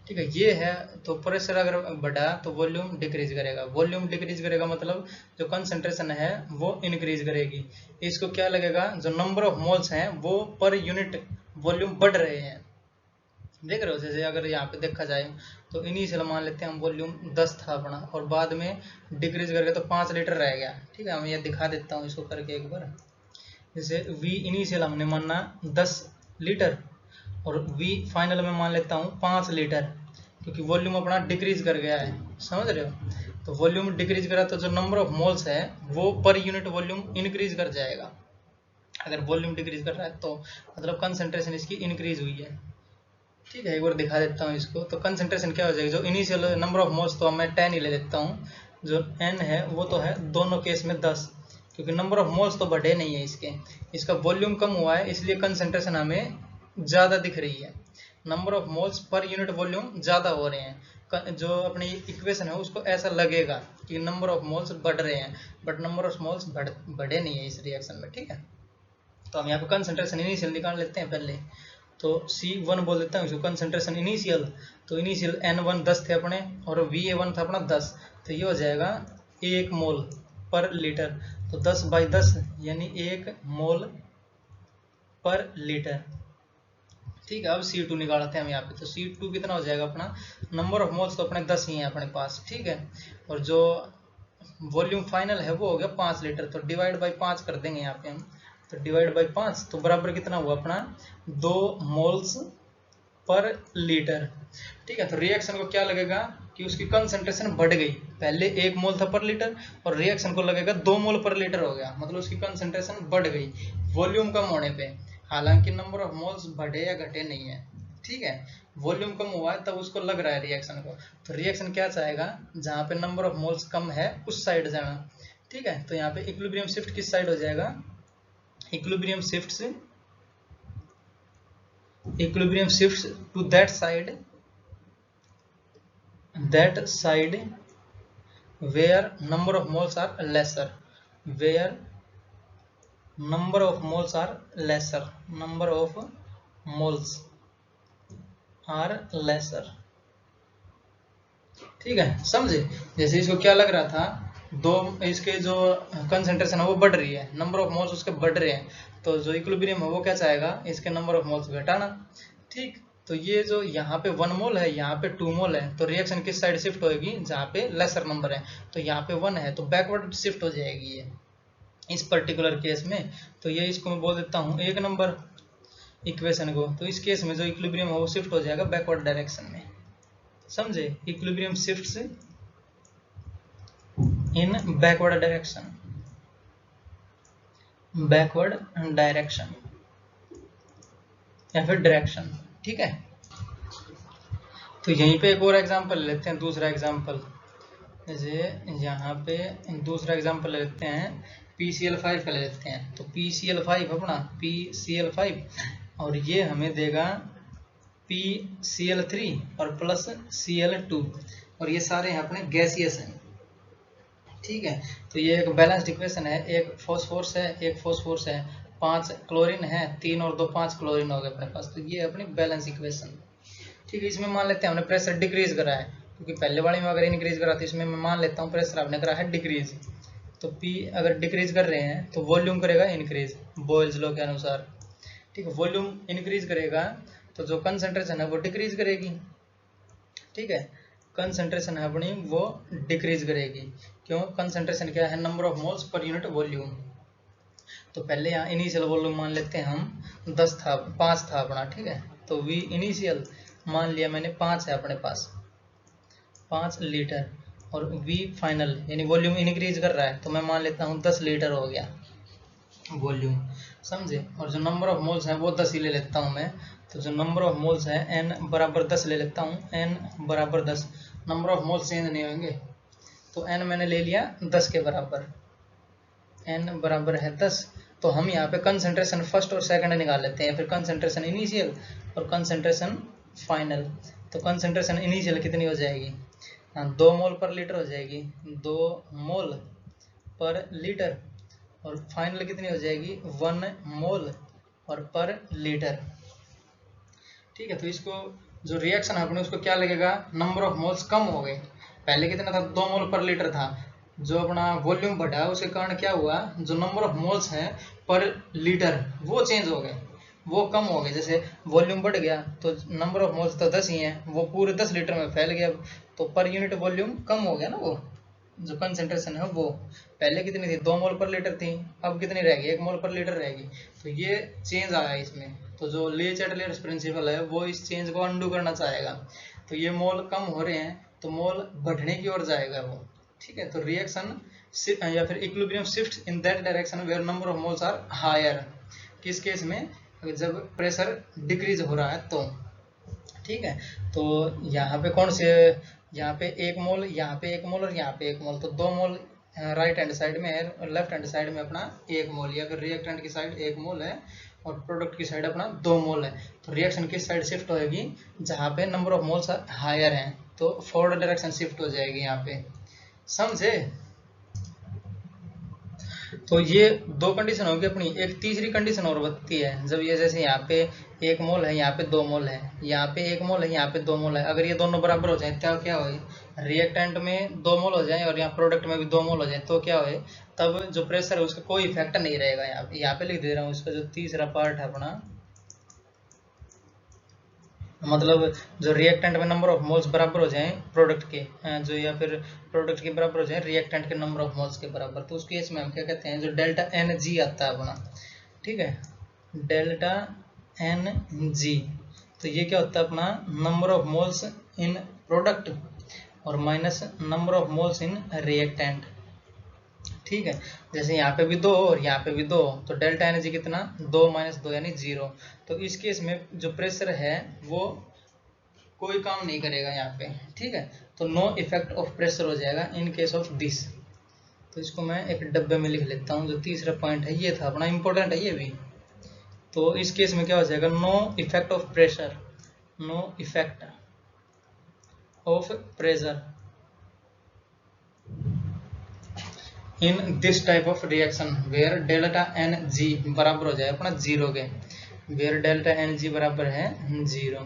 ठीक है। ये है तो प्रेशर अगर बढ़ा तो वॉल्यूम डिक्रीज करेगा, वॉल्यूम डिक्रीज करेगा मतलब जो कंसंट्रेशन है वो इंक्रीज करेगी। इसको क्या लगेगा, जो नंबर ऑफ मोल्स हैं वो पर यूनिट वॉल्यूम बढ़ रहे हैं, देख रहे हो। जैसे अगर यहाँ पे देखा जाए तो इनिशियल मान लेते हैं हम वॉल्यूम 10 था अपना, और बाद में डिक्रीज करके तो 5 लीटर रह गया, ठीक है। मैं ये दिखा देता हूँ इसको करके एक बार। जैसे वी इनिशियल हमने माना 10 लीटर और वी फाइनल में मान लेता हूँ 5 लीटर, क्योंकि वॉल्यूम अपना डिक्रीज कर गया है, समझ रहे हो। तो वॉल्यूम डिक्रीज करा तो जो नंबर ऑफ मोल्स है वो पर यूनिट वॉल्यूम इंक्रीज कर जाएगा। अगर वॉल्यूम डिक्रीज कर रहा है तो मतलब कंसंट्रेशन इसकी इंक्रीज हुई है, ठीक है। एक बार दिखा देता हूँ इसको। तो कंसंट्रेशन क्या हो जाएगी, जो इनिशियल नंबर ऑफ मोल्स तो मैं 10 ही ले लेता हूँ, जो n है वो तो है दोनों केस में 10, क्योंकि नंबर ऑफ मोल्स तो बढ़े नहीं है इसके, इसका वॉल्यूम कम हुआ है इसलिए कंसंट्रेशन हमें ज़्यादा दिख रही है। Number of moles per unit volume ज़्यादा हो रहे हैं, जो अपनी इक्वेशन है उसको ऐसा लगेगा कि नंबर ऑफ मोल्स बढ़ रहे हैं, बट नंबर ऑफ मोल्स बढ़े नहीं है इस रिएक्शन में, ठीक है। तो हम यहाँ पे कंसंट्रेशन इनिशियल निकाल लेते हैं पहले। तो C1 बोल देता हूँ इसको कंसंट्रेशन इनिशियल। तो इनिशियल N1 10 थे अपने और VA1 था अपना 10, तो ये हो जाएगा 1 मोल पर लीटर। तो 10 बाई 10 यानी 1 मोल पर लीटर, ठीक है। अब C2 निकालते हैं हम यहाँ पे। तो C2 कितना हो जाएगा अपना, नंबर ऑफ मोल्स तो अपने 10 ही हैं अपने पास, ठीक है। और जो वॉल्यूम फाइनल है वो हो गया 5 लीटर, तो डिवाइड बाई 5 कर देंगे यहाँ पे हम। तो डिवाइड बाई 5 तो बराबर कितना हुआ अपना 2 मोल्स पर लीटर, ठीक है। तो रिएक्शन को क्या लगेगा कि उसकी कंसंट्रेशन बढ़ गई, पहले 1 मोल था पर लीटर और रिएक्शन को लगेगा 2 मोल पर लीटर हो गया, मतलब उसकी कंसंट्रेशन बढ़ गई वॉल्यूम कम होने पे। हालांकि नंबर ऑफ मोल्स बढ़े या घटे नहीं है, ठीक है। वॉल्यूम कम हुआ है तब उसको लग रहा है रिएक्शन को। तो रिएक्शन क्या चाहेगा, जहाँ पे नंबर ऑफ मोल्स कम है उस साइड जाना, ठीक है। तो यहाँ पे इक्विलिब्रियम शिफ्ट किस साइड हो जाएगा, equilibrium shifts to that side where number of moles are lesser, where number of moles are lesser, number of moles are lesser, ठीक है, समझे। जैसे इसको क्या लग रहा था, दो इसके जो कंसंट्रेशन है वो बढ़ रही है, नंबर ऑफ मोल्स उसके बढ़ रहे हैं, तो जो इक्विलिब्रियम है वो क्या चाहेगा, इसके नंबर ऑफ मोल्स घटाना, ठीक। तो ये जो यहाँ पे 1 मोल है, यहाँ पे 2 मोल है, तो रिएक्शन किस साइड शिफ्ट होगी, जहाँ पे लेसर नंबर है। तो यहाँ पे 1 है तो बैकवर्ड शिफ्ट हो जाएगी ये इस पर्टिकुलर केस में। तो ये इसको मैं बोल देता हूँ 1 नंबर इक्वेशन को। तो इस केस में जो इक्विलिब्रियम है वो शिफ्ट हो जाएगा बैकवर्ड डायरेक्शन में, समझे। इक्विलिब्रियम शिफ्ट्स इन बैकवर्ड डायरेक्शन, बैकवर्ड डायरेक्शन या फिर डायरेक्शन, ठीक है। तो यहीं पे एक और एग्जांपल ले लेते हैं, दूसरा एग्जांपल। जैसे यहाँ पे दूसरा एग्जांपल ले लेते हैं, PCl5 का ले लेते हैं। तो PCl5 अपना PCl5 और ये हमें देगा PCl3 और प्लस Cl2, और ये सारे हैं अपने गैसियस हैं, ठीक है। तो ये एक बैलेंस्ड इक्वेशन है, एक फॉस्फोरस है, एक फॉस्फोरस है, 5 क्लोरीन है, 3 और 2 5 क्लोरीन हो गए अपने पास। तो ये अपनी बैलेंस इक्वेशन, ठीक है। इसमें मान लेते हैं हमने प्रेशर डिक्रीज करा है, क्योंकि पहले वाले में अगर इंक्रीज करा तो इसमें मैं मान लेता हूँ प्रेशर आपने करा है डिक्रीज। तो P अगर डिक्रीज कर रहे हैं तो वॉल्यूम करेगा इंक्रीज बॉयल्स लॉ के अनुसार, ठीक है। वॉल्यूम इंक्रीज करेगा तो जो कंसंट्रेशन है वो डिक्रीज करेगी, ठीक है। कंसंट्रेशन है अपनी वो डिक्रीज करेगी, क्यों, कंसंट्रेशन क्या है, number of moles per unit volume. तो पहले यहाँ इनिशियल वॉल्यूम मान लेते हैं हम 10 था, 5 था अपना, ठीक है। तो V इनिशियल मान लिया मैंने 5 है अपने पास, 5 लीटर, और V फाइनल यानी वॉल्यूम इंक्रीज कर रहा है तो मैं मान लेता हूँ 10 लीटर हो गया वॉल्यूम, समझे। और जो नंबर ऑफ मोल्स हैं वो 10 ही ले लेता हूँ मैं। तो जो नंबर ऑफ मोल्स है N बराबर 10 ले लेता हूँ, N बराबर 10, नंबर ऑफ मोल्स चेंज नहीं होंगे, तो n मैंने ले लिया 10 के बराबर, n बराबर है 10। तो हम यहाँ पे कंसंट्रेशन फर्स्ट और सेकंड निकाल लेते हैं, फिर कंसंट्रेशन इनिशियल और कंसंट्रेशन फाइनल। तो कंसंट्रेशन इनिशियल कितनी हो जाएगी, 2 मोल पर लीटर हो जाएगी, 2 मोल पर लीटर, और फाइनल कितनी हो जाएगी 1 मोल और पर लीटर। ठीक है, तो इसको जो रिएक्शन है अपने उसको क्या लगेगा, नंबर ऑफ मोल्स कम हो गए। पहले कितना था, 2 मोल पर लीटर था, जो अपना वॉल्यूम बढ़ा उसके कारण क्या हुआ, जो नंबर ऑफ मोल्स हैं पर लीटर वो चेंज हो गए, वो कम हो गए। जैसे वॉल्यूम बढ़ गया तो नंबर ऑफ मोल्स तो 10 ही हैं, वो पूरे 10 लीटर में फैल गया, तो पर यूनिट वॉल्यूम कम हो गया ना, वो जो कंसेंट्रेशन है वो पहले कितनी थी, 2 मोल पर लीटर थी, अब कितनी रहेगी, 1 मोल पर लीटर रहेगी। तो ये चेंज आया इसमें। तो जो ले चैटलियर्स प्रिंसिपल है वो इस चेंज को अंडू करना चाहेगा। तो ये मोल कम हो रहे हैं तो मोल बढ़ने की ओर जाएगा वो। ठीक है, तो रिएक्शन या फिर equilibrium shift in that direction where number of moles are higher. किस केस में, जब प्रेशर डिक्रीज हो रहा है तो। ठीक है, तो यहाँ पे कौन से, यहाँ पे 1 मोल, यहाँ पे 1 मोल और यहाँ पे 1 मोल, तो 2 मोल राइट हैंड साइड में है और लेफ्ट हैंड साइड में अपना 1 मोल, या फिर रिएक्टेंट की साइड 1 मोल है और प्रोडक्ट की साइड अपना 2 मोल है। तो रिएक्शन किस साइड शिफ्ट होएगी, जहाँ पे नंबर ऑफ मोल्स हायर हैं, तो फॉरवर्ड डायरेक्शन शिफ्ट हो जाएगी यहाँ पे। समझे। तो ये 2 कंडीशन होगी अपनी। एक तीसरी कंडीशन और बनती है, जब ये जैसे यहाँ पे 1 मोल है, यहाँ पे 2 मोल है, यहाँ पे 1 मोल है, यहाँ पे 2 मोल है, अगर ये दोनों बराबर हो जाए तो क्या हो, रिएक्टेंट में 2 मोल हो जाए और यहाँ प्रोडक्ट में भी 2 मोल हो जाए, तो क्या हो, तब जो प्रेशर है उसका कोई इफेक्ट नहीं रहेगा। यहाँ पे लिख दे रहा हूँ इसका जो तीसरा पार्ट है अपना, मतलब जो रिएक्टेंट में नंबर ऑफ मोल्स बराबर हो जाएं प्रोडक्ट के, जो या फिर प्रोडक्ट के बराबर हो जाए रिएक्टेंट के नंबर ऑफ मोल्स के बराबर, तो उस केस में हम क्या कहते हैं, जो डेल्टा एन जी आता है अपना। ठीक है, डेल्टा एन जी, तो ये क्या होता है अपना, number of moles in product और minus number of moles in reactant. ठीक है, जैसे यहाँ पे भी 2 और यहाँ पे भी 2, तो डेल्टा एनर्जी कितना, 2 माइनस 2 यानी 0। तो इस केस में जो प्रेशर है वो कोई काम नहीं करेगा यहाँ पे। ठीक है, तो नो इफेक्ट ऑफ प्रेशर हो जाएगा इन केस ऑफ दिस। तो इसको मैं एक डब्बे में लिख लेता हूँ। जो तीसरा पॉइंट है ये था अपना, इंपॉर्टेंट है ये भी। तो इस केस में क्या हो जाएगा, no effect of pressure, no effect of pressure in this type of reaction where delta N G बराबर हो जाए अपना 0 के, वेयर डेल्टा एन जी बराबर है 0,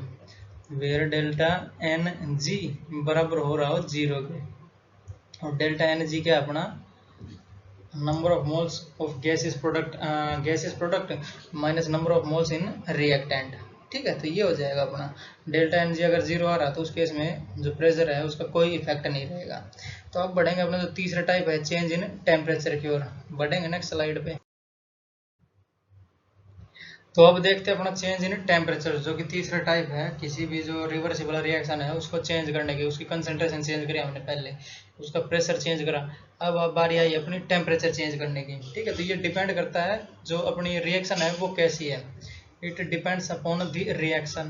वेयर डेल्टा एन जी बराबर हो रहा हो 0 के, और डेल्टा एन जी क्या अपना, number of moles of gases product minus number of moles in reactant. ठीक है, तो ये हो जाएगा अपना डेल्टा एन जी अगर 0 आ रहा तो उस केस में जो प्रेशर है उसका कोई इफेक्ट नहीं रहेगा। तो अब बढ़ेंगे अपना जो तीसरा टाइप है, चेंज इन टेम्परेचर की ओर बढ़ेंगे नेक्स्ट स्लाइड पे। तो अब देखते हैं अपना चेंज इन टेम्परेचर, जो कि तीसरा टाइप है किसी भी जो रिवर्सिबल रिएक्शन है उसको चेंज करने की। उसकी कंसंट्रेशन चेंज करी हमने पहले, उसका प्रेशर चेंज करा, अब बारी आई अपनी टेम्परेचर चेंज करने की। ठीक है, तो ये डिपेंड करता है जो अपनी रिएक्शन है वो कैसी है, it depends upon the reaction.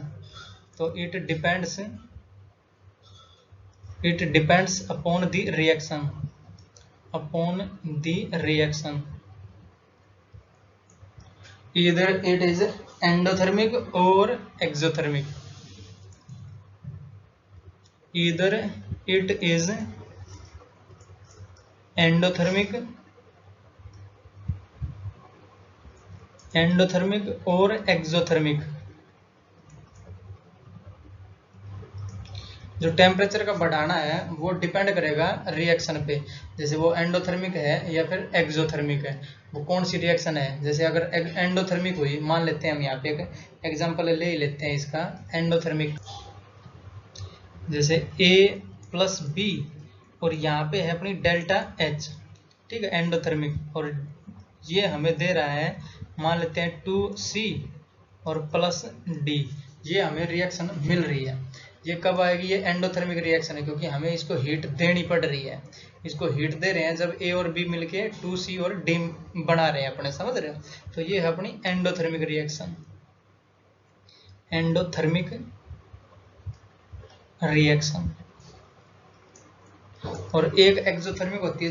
तो it depends upon the reaction, upon the reaction, either it is endothermic or exothermic, either it is endothermic or exothermic। जो टेम्परेचर का बढ़ाना है वो डिपेंड करेगा रिएक्शन पे, जैसे वो एंडोथर्मिक है या फिर एक्सोथर्मिक है, वो कौन सी रिएक्शन है। जैसे अगर एंडोथर्मिक हुई, मान लेते हैं हम यहाँ पे एक एग्जांपल ले ही लेते हैं इसका, एंडोथर्मिक, जैसे A प्लस बी और यहाँ पे है अपनी डेल्टा एच। ठीक है, एंडोथर्मिक, और ये हमें दे रहा है, मान लेते हैं 2C और प्लस D, ये हमें रिएक्शन मिल रही है। ये कब आएगी, ये एंडोथर्मिक रिएक्शन है, क्योंकि हमें इसको हीट देनी पड़ रही है। इसको हीट दे रहे हैं जब A और B मिलके 2C और D बना रहे हैं अपने, समझ रहे हो। तो ये है अपनी एंडोथर्मिक रिएक्शन, एंडोथर्मिक रिएक्शन। और एक एक्सोथर्मिक होती है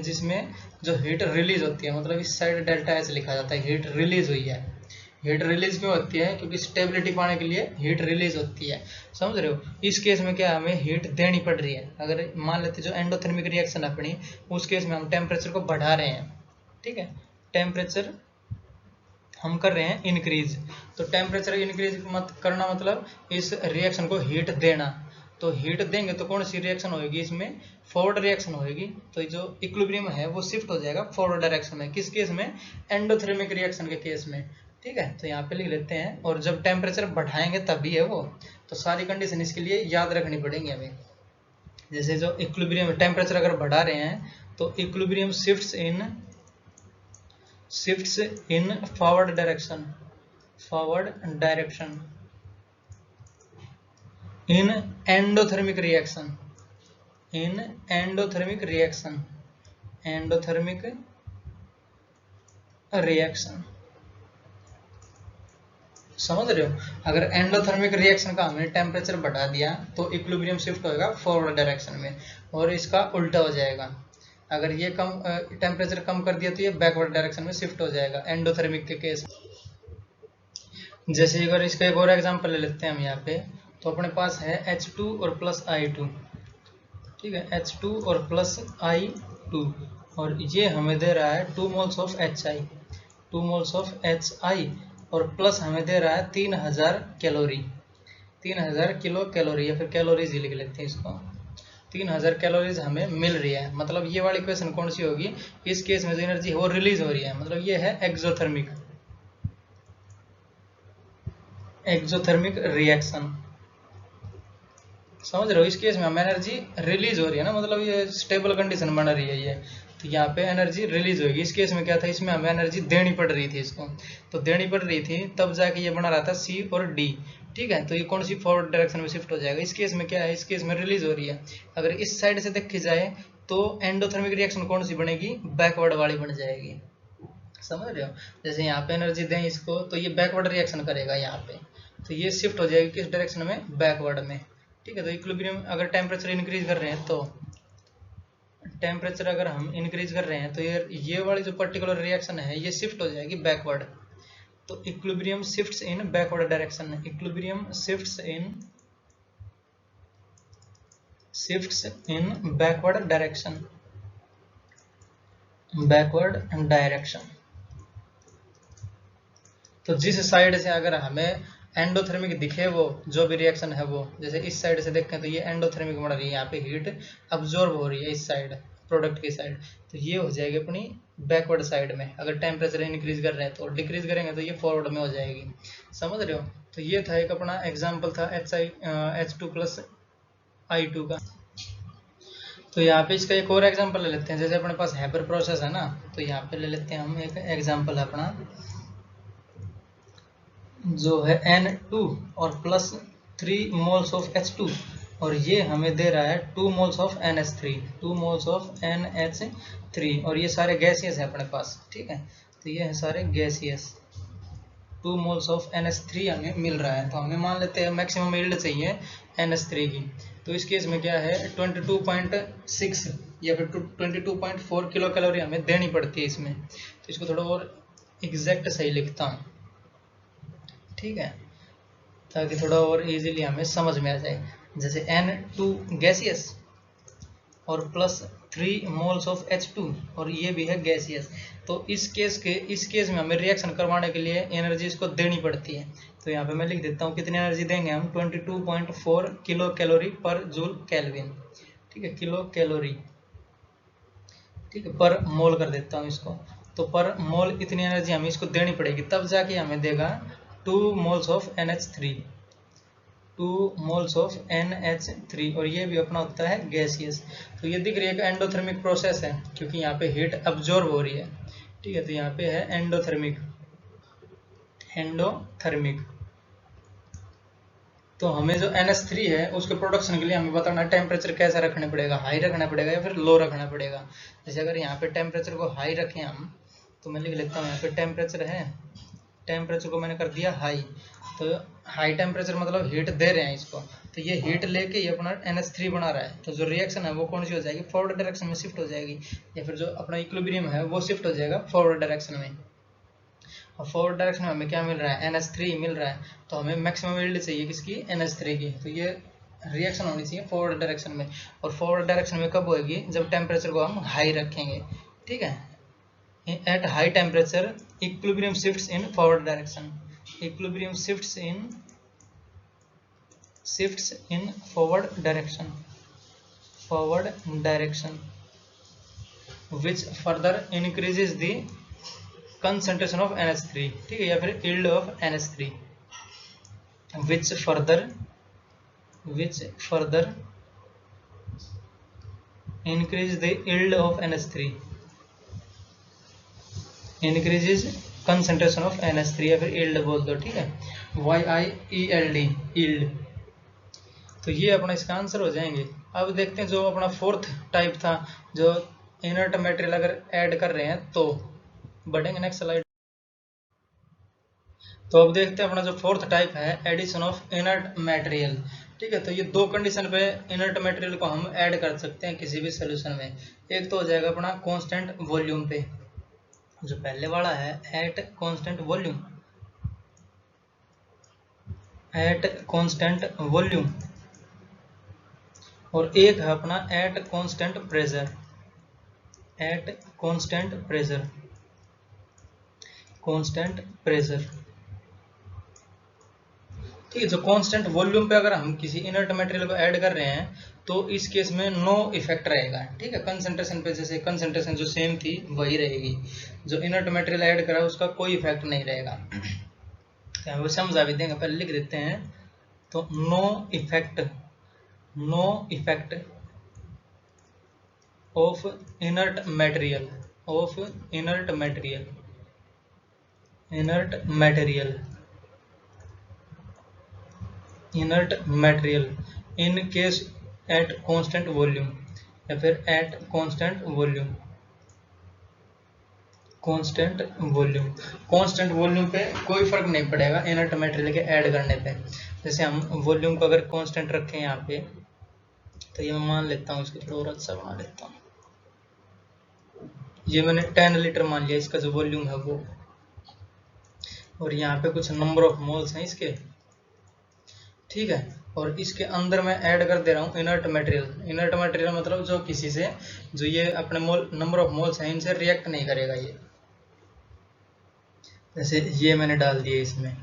जिसमें जो हीट रिलीज होती है, मतलब इस साइड डेल्टा एच लिखा जाता है, हीट रिलीज हुई है। हीट रिलीज क्यों होती है? क्योंकि स्टेबिलिटी पाने के लिए हीट रिलीज होती है, समझ रहे हो। इस केस में क्या हमें हीट देनी पड़ रही है। अगर मान लेते जो एंडोथर्मिक रिएक्शन अपनी, उस केस में हम टेम्परेचर को बढ़ा रहे हैं, ठीक है, टेम्परेचर हम कर रहे हैं इंक्रीज। तो टेम्परेचर इंक्रीज मत करना मतलब इस रिएक्शन को हीट देना। तो हीट देंगे तो कौन सी रिएक्शन होगी? इसमें फॉरवर्ड रिएक्शन होगी। तो जो इक्विलिब्रियम है वो शिफ्ट हो जाएगा फॉरवर्ड डायरेक्शन में। किस केस में? एंडोथर्मिक रिएक्शन के केस में, ठीक है। तो यहाँ पे लिख लेते हैं, और जब टेम्परेचर बढ़ाएंगे तभी है वो। तो सारी कंडीशन इसके लिए याद रखनी पड़ेंगी हमें। जैसे जो इक्विलिब्रियम टेम्परेचर अगर बढ़ा रहे हैं तो equilibrium shifts in forward direction in endothermic reaction समझ रहे हो। अगर एंडोथर्मिक रिएक्शन का हमने टेम्परेचर बढ़ा दिया तो इक्विलिब्रियम शिफ्ट होगा फॉरवर्ड डायरेक्शन में, और इसका उल्टा हो जाएगा। अगर ये कम टेम्परेचर कम कर दिया तो ये बैकवर्ड डायरेक्शन में शिफ्ट हो जाएगा एंडोथर्मिक के केस। जैसे अगर इसका एक और एग्जांपल ले लेते हैं हम यहाँ पे, तो अपने पास है H2 और प्लस I2, ठीक है, H2 और प्लस I2, और ये हमें दे रहा है 2 मोल्स ऑफ HI, और प्लस हमें दे रहा है 3000 कैलोरी, 3000 किलो कैलोरी, या फिर कैलोरीज ही लिख लेते हैं इसको। 3000 कैलोरीज हमें मिल रही है। मतलब ये वाली इक्वेशन कौन सी होगी? इस केस में जो एनर्जी है वो रिलीज हो रही है, मतलब ये है एक्सोथर्मिक रिएक्शन, समझ रहे हो। इस केस में हम एनर्जी रिलीज हो रही है ना, मतलब ये स्टेबल कंडीशन बन रही है ये, तो यहाँ पे एनर्जी रिलीज होगी। इस केस में क्या था? इसमें हमें एनर्जी देनी पड़ रही थी इसको, तो देनी पड़ रही थी तब जाके ये बना रहा था C और D, ठीक है। तो ये कौन सी फॉरवर्ड डायरेक्शन में शिफ्ट हो जाएगा। इस केस में क्या है? इस केस में रिलीज हो रही है। अगर इस साइड से देखी जाए तो एंडोथर्मिक रिएक्शन कौन सी बनेगी? बैकवर्ड वाली बन जाएगी, समझ रहे हो। जैसे यहाँ पे एनर्जी दें इसको तो ये बैकवर्ड रिएक्शन करेगा यहाँ पे, तो ये शिफ्ट हो जाएगी किस डायरेक्शन में? बैकवर्ड में, ठीक है। तो इक्विलिब्रियम अगर टेम्परेचर इंक्रीज कर रहे हैं तो ये वाली जो पर्टिकुलर रिएक्शन है ये शिफ्ट हो जाएगी बैकवर्ड। तो इक्विलिब्रियम शिफ्ट्स इन बैकवर्ड डायरेक्शन, बैकवर्ड डायरेक्शन। तो जिस साइड से अगर हमें एंडोथर्मिक दिखे वो जो भी रिएक्शन है वो, जैसे इस साइड से देखें तो ये एंडोथर्मिक बन रही है, यहाँ पे हीट अब्जॉर्ब हो रही है इस साइड, प्रोडक्ट की साइड, तो ये हो जाएगी अपनी बैकवर्ड साइड में। अगर टेम्परेचर इंक्रीज कर रहे हैं तो, डिक्रीज करेंगे तो ये फॉरवर्ड में हो जाएगी, समझ रहे हो। तो ये था एक अपना एग्जाम्पल था H2 प्लस I2 का। तो यहाँ पे इसका एक और एग्जाम्पल ले लेते हैं। जैसे अपने पास हैपर प्रोसेस है ना, तो यहाँ पे ले लेते हैं हम एक एग्जाम्पल है अपना, जो है N2 और प्लस 3 मोल्स ऑफ H2, और ये हमें दे रहा है 2 मोल्स ऑफ NH3, और ये सारे गैसियस है अपने पास, ठीक है। तो ये है सारे गैसियस, 2 मोल्स ऑफ NH3 हमें मिल रहा है। तो हमें मान लेते हैं मैक्सिमम यील्ड चाहिए NH3 की। तो इस केस में क्या है? 22.6 या फिर 22.4 किलो कैलोरी हमें देनी पड़ती है इसमें। तो इसको थोड़ा और एग्जैक्ट सही लिखता हूँ, ठीक है, ताकि थोड़ा और इजीली हमें समझ में आ जाए। जैसे N2 गैसियस और प्लस 3 मोल्स ऑफ H2, और ये भी है गैसियस। तो इस केस में हमें रिएक्शन करवाने के लिए एनर्जी इसको देनी पड़ती है। तो यहाँ पे मैं लिख देता हूँ कितनी एनर्जी देंगे हम, 22.4 किलो कैलोरी पर जूल केल्विन, ठीक है, किलो कैलोरी, ठीक है, पर मोल कर देता हूँ इसको। तो पर मोल इतनी एनर्जी हमें इसको देनी पड़ेगी, तब जाके हमें देगा 2 मोल्स ऑफ NH3, और ये भी अपना होता है गैसियस। तो ये दिख रही है कि एंडोथर्मिक प्रोसेस है, क्योंकि यहाँ पे हीट अब्जॉर्ब हो रही है, ठीक है। तो यहाँ पे है एंडोथर्मिक। तो हमें जो NH3 है उसके प्रोडक्शन के लिए हमें बताना टेम्परेचर कैसा रखना पड़ेगा, हाई रखना पड़ेगा या फिर लो रखना पड़ेगा। जैसे अगर यहाँ पे टेम्परेचर को हाई रखें हम, तो मैं लिख लेता हूँ यहाँ पे टेम्परेचर है, टेम्परेचर को मैंने कर दिया हाई। तो हाई टेम्परेचर मतलब हीट दे रहे हैं इसको, तो तो ये हीट लेके ये अपना NH3 बना रहा है, तो जो रिएक्शन है वो कौन सी हो जाएगी, फॉरवर्ड डायरेक्शन में शिफ्ट हो जाएगी, या फिर जो अपना इक्विलिब्रियम है वो शिफ्ट हो जाएगा फॉरवर्ड डायरेक्शन में। और फॉरवर्ड डायरेक्शन में हमें क्या मिल रहा है, NH3 मिल रहा है, तो हमें मैक्सिमम यील्ड चाहिए किसकी, NH3 की। तो ये रिएक्शन होनी चाहिए फॉरवर्ड डायरेक्शन में, और फॉरवर्ड डायरेक्शन में कब होगी, जब टेम्परेचर को हम हाई रखेंगे, ठीक है। At high temperature equilibrium shifts in forward direction, equilibrium shifts in forward direction which further increases the concentration of NH3, ठीक है, या फिर yield of NH3, which further increase the yield of NH3, increases concentration of NH3 या फिर yield बोल दो, ठीक है, YIELD, yield। तो ये अपना इसका आंसर हो जाएंगे। अब देखते हैं जो अपना फोर्थ टाइप था, जो इनर्ट मटेरियल अगर ऐड कर रहे हैं तो बढ़ेंगे नेक्स्ट स्लाइड। तो अब देखते हैं अपना जो फोर्थ टाइप है, एडिशन ऑफ इनर्ट मटेरियल, ठीक है। तो ये दो कंडीशन पे इनर्ट मटेरियल को हम ऐड कर सकते हैं किसी भी सोल्यूशन में। एक तो हो जाएगा अपना कांस्टेंट वॉल्यूम पे, जो पहले वाला है एट कांस्टेंट वॉल्यूम, और एक है अपना एट कांस्टेंट प्रेशर, ठीक है। जो कांस्टेंट वॉल्यूम पे अगर हम किसी इनर्ट मटेरियल को ऐड कर रहे हैं तो इस केस में नो इफेक्ट रहेगा, ठीक है। कंसंट्रेशन पे जैसे कंसंट्रेशन जो सेम थी वही रहेगी, जो इनर्ट मटेरियल ऐड करा उसका कोई इफेक्ट नहीं रहेगा। तो समझा भी देंगे, पहले लिख देते हैं। तो no effect of inert material in case at constant volume, या फिर एट कांस्टेंट वॉल्यूम पे कोई फर्क नहीं पड़ेगा इनर्ट मटेरियल के ऐड करने पे। जैसे हम वॉल्यूम को अगर कांस्टेंट रखें यहाँ पे, तो ये मैं मान लेता हूँ, इसको थोड़ा और अच्छा बना लेता हूँ। ये मैंने 10 लीटर मान लिया इसका जो वॉल्यूम है वो, और यहाँ पे कुछ नंबर ऑफ मोल्स हैं इसके, ठीक है। और इसके अंदर मैं ऐड कर दे रहा हूँ इनर्ट मटेरियल मतलब जो किसी से, जो ये अपने नंबर ऑफ मोल्स हैं इनसे रिएक्ट नहीं करेगा ये। जैसे ये मैंने डाल दिया इसमें,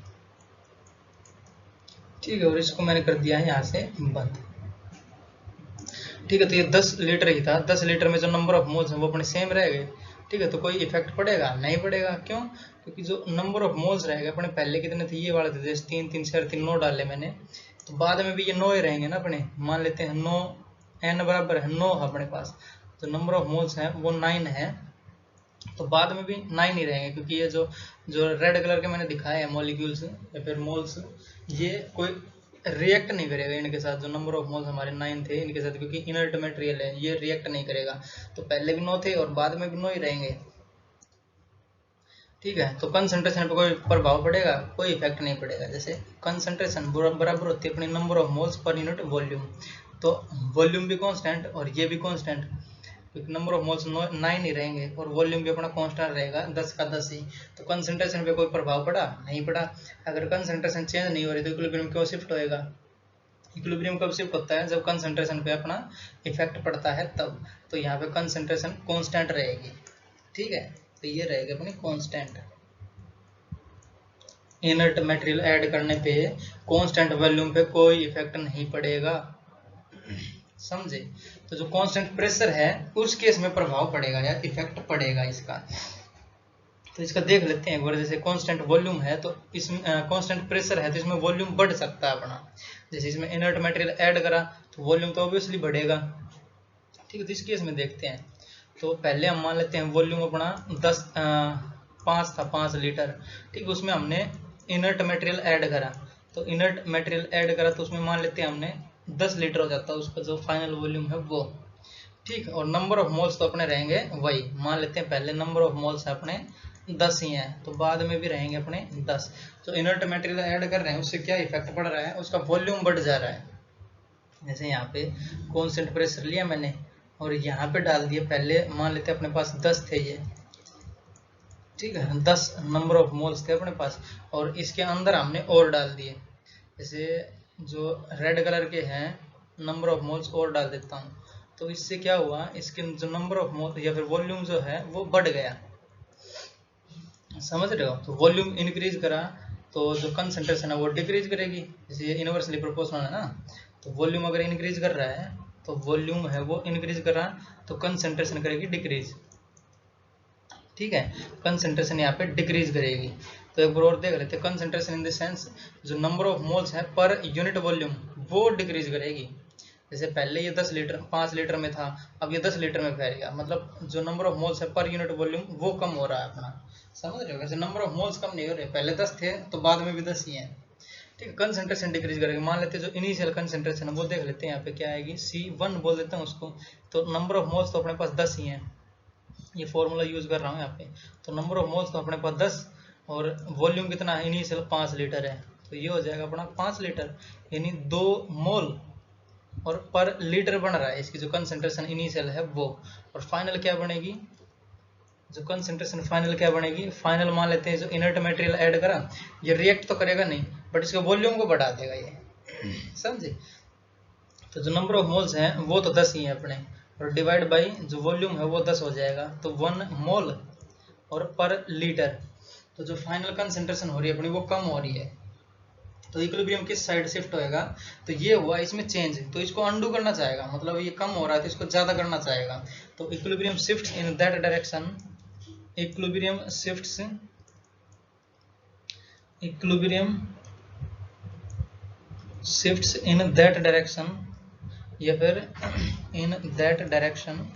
ठीक है, और इसको मैंने कर दिया है यहाँ से बंद, ठीक है। तो ये 10 लीटर ही था, 10 लीटर में जो नंबर ऑफ मोल्स हैं वो अपने सेम रह गए, ठीक है। तो कोई इफेक्ट पड़ेगा नहीं पड़ेगा, क्यों, क्योंकि जो नंबर ऑफ मोल्स रहेगा अपने पहले कितने थे, ये वाले थे, जैसे 3 3 4 3 9 डाले मैंने, तो बाद में भी ये 9 ही रहेंगे ना अपने। मान लेते हैं 9, n बराबर है 9 अपने पास, तो नंबर ऑफ मोल्स है वो 9 है, तो बाद में भी 9 ही रहेंगे, क्योंकि ये जो रेड कलर के मैंने दिखाए हैं मॉलिक्यूल्स या फिर मोल्स, ये कोई रिएक्ट नहीं करेगा इनके साथ। जो नंबर ऑफ मोल्स हमारे 9 थे इनके साथ, क्योंकि इनर्ट मटेरियल है, ये रिएक्ट नहीं करेगा। तो पहले भी 9 थे और बाद में भी 9 ही रहेंगे, ठीक है। तो कंसंट्रेशन पे कोई प्रभाव पड़ेगा, कोई इफेक्ट नहीं पड़ेगा। जैसे कंसंट्रेशन बराबर होती है अपनी number of moles per unit volume, तो वॉल्यूम भी कांस्टेंट और ये भी कांस्टेंट, क्योंकि नंबर ऑफ मोल्स 9 ही रहेंगे और वॉल्यूम भी अपना कांस्टेंट रहेगा 10 का 10 ही। तो कंसंट्रेशन पे कोई प्रभाव पड़ा नहीं पड़ा। अगर कंसंट्रेशन चेंज नहीं हो रही तो इक्विलिब्रियम क्यों शिफ्ट होएगा। इक्विलिब्रियम कब शिफ्ट होता है, जब कंसंट्रेशन पे अपना इफेक्ट पड़ता है तब। तो यहाँ पे कंसंट्रेशन कांस्टेंट रहेगी, ठीक है। तो ये रहेगा अपनी कांस्टेंट। इनर्ट मटेरियल ऐड करने पे कांस्टेंट वॉल्यूम पे कोई इफेक्ट नहीं पड़ेगा, समझे। तो जो कांस्टेंट प्रेशर है उस केस में प्रभाव पड़ेगा या इफेक्ट पड़ेगा इसका। तो इसका देख लेते हैं एक बार। जैसे कांस्टेंट वॉल्यूम है तो इसमें कांस्टेंट प्रेशर है तो इसमें वॉल्यूम बढ़ सकता है अपना। जैसे इसमें इनर्ट मटेरियल ऐड करा तो वॉल्यूम तो ऑब्वियसली बढ़ेगा, ठीक है। तो इस केस में देखते हैं। तो पहले हम मान लेते हैं वॉल्यूम अपना 5 था, 5 लीटर, ठीक। उसमें हमने इनर्ट मटेरियल ऐड करा, तो इनर्ट मटेरियल ऐड करा तो उसमें मान लेते हैं हमने 10 लीटर हो जाता है उसका जो फाइनल वॉल्यूम है वो, ठीक। और नंबर ऑफ मोल्स तो अपने रहेंगे वही, मान लेते हैं पहले नंबर ऑफ मोल्स है अपने 10 ही हैं, तो बाद में भी रहेंगे अपने 10। तो इनर्ट मटेरियल ऐड कर रहे हैं उससे क्या इफेक्ट पड़ रहा है, उसका वॉल्यूम बढ़ जा रहा है, जैसे यहाँ पे कांस्टेंट प्रेशर लिया मैंने और यहाँ पे डाल दिया, पहले मान लेते अपने पास 10 थे ये, ठीक है, 10 नंबर ऑफ मोल्स थे अपने पास, और इसके अंदर हमने और डाल दिए। जैसे जो रेड कलर के हैं नंबर ऑफ मोल्स और डाल देता हूँ, तो इससे क्या हुआ, इसके जो नंबर ऑफ मोल या फिर वॉल्यूम जो है वो बढ़ गया, समझ रहे हो। तो वॉल्यूम इंक्रीज करा तो जो कंसंट्रेशन है वो डिक्रीज करेगी, जैसे ये इनवर्सली प्रोपोर्शनल है ना। तो वॉल्यूम अगर इंक्रीज कर रहा है तो वॉल्यूम है वो इंक्रीज कर रहा, तो कंसंट्रेशन करेगी डिक्रीज, ठीक है, कंसंट्रेशन यहाँ पे डिक्रीज करेगी। तो एक बार और देख लेते हैं, कंसंट्रेशन इन द सेंस जो नंबर ऑफ मोल्स है पर यूनिट वॉल्यूम वो डिक्रीज करेगी। जैसे पहले ये 10 लीटर 5 लीटर में था, अब ये 10 लीटर में फैल गया, मतलब जो नंबर ऑफ मोल्स है पर यूनिट वॉल्यूम वो कम हो रहा है अपना, समझ रहे हो। वैसे नंबर ऑफ मोल्स कम नहीं हो रहे, पहले 10 थे तो बाद में भी 10 ही हैं, ठीक है। कंसंट्रेशन डिक्रीज करेगी, मान लेते हैं जो इनिशियल कंसंट्रेशन है वो देख लेते हैं, यहाँ पे क्या आएगी, C1 बोल देता हूँ उसको। तो नंबर ऑफ मोल्स तो अपने पास 10 ही हैं, ये फॉर्मूला यूज कर रहा हूँ यहाँ पे। तो नंबर ऑफ मोल्स तो अपने पास 10 और वॉल्यूम कितना है, इनिशियल 5 लीटर है, तो ये हो जाएगा अपना 5 लीटर, यानी 2 मोल और पर लीटर बन रहा है इसकी जो कंसंट्रेशन इनिशियल है वो। और फाइनल क्या बनेगी, जो कंसंट्रेशन फाइनल क्या बनेगी, फाइनल मान लेते हैं जो इनर्ट मटेरियल ऐड करा, ये रिएक्ट तो करेगा नहीं बट इसके वॉल्यूम को बढ़ा देगा ये, समझे। तो जो नंबर ऑफ मोल्स हैं वो तो 10 ही है अपने, और डिवाइड बाई जो वॉल्यूम है वो 10 हो जाएगा, तो 1 मोल और पर लीटर। तो जो फाइनल कंसंट्रेशन हो रही है अपनी वो कम हो रही है, तो इक्विलिब्रियम किस साइड शिफ्ट होएगा, तो ये हुआ इसमें चेंज, तो इसको अंडू करना चाहेगा, मतलब ये कम हो रहा है तो इसको ज्यादा करना चाहेगा। तो equilibrium shifts in that direction, equilibrium shifts, equilibrium shifts in that direction, या फिर in that direction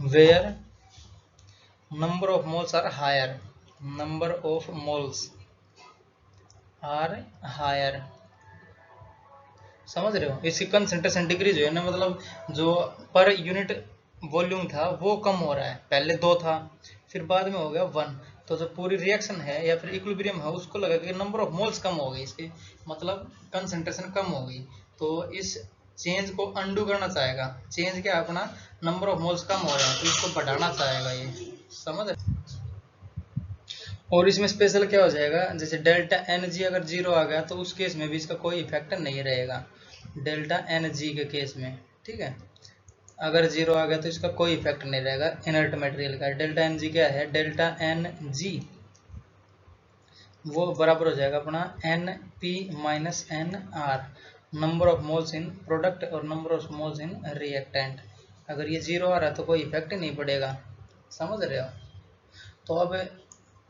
where number of moles are higher, number of moles are higher, समझ रहे हो। इसकी कंसंट्रेशन डिक्रीज हुई ना, मतलब जो पर यूनिट वॉल्यूम था वो कम हो रहा है, पहले 2 था फिर बाद में हो गया 1, तो जो पूरी रिएक्शन है या फिर इक्विलिब्रियम है उसको लगा कि नंबर ऑफ मोल्स कम हो गई इसकी, मतलब कंसंट्रेशन कम हो गई, तो इस चेंज को अंडू करना चाहेगा। चेंज क्या अपना, नंबर ऑफ मोल्स कम हो रहे हैं तो इसको बढ़ाना चाहेगा ये, समझ रहे। और इसमें स्पेशल क्या हो जाएगा, जैसे डेल्टा एन जी अगर 0 आ गया तो उस केस में भी इसका कोई इफेक्ट नहीं रहेगा, डेल्टा एन जी के केस में, ठीक है। अगर 0 आ गया तो इसका कोई इफेक्ट नहीं रहेगा इनर्ट मटेरियल का। डेल्टा एन जी क्या है, डेल्टा एन जी वो बराबर हो जाएगा अपना N P minus N R, number of moles in product और number of moles in reactant. अगर ये 0 आ रहा है तो कोई इफेक्ट नहीं पड़ेगा, समझ रहे हो। तो अब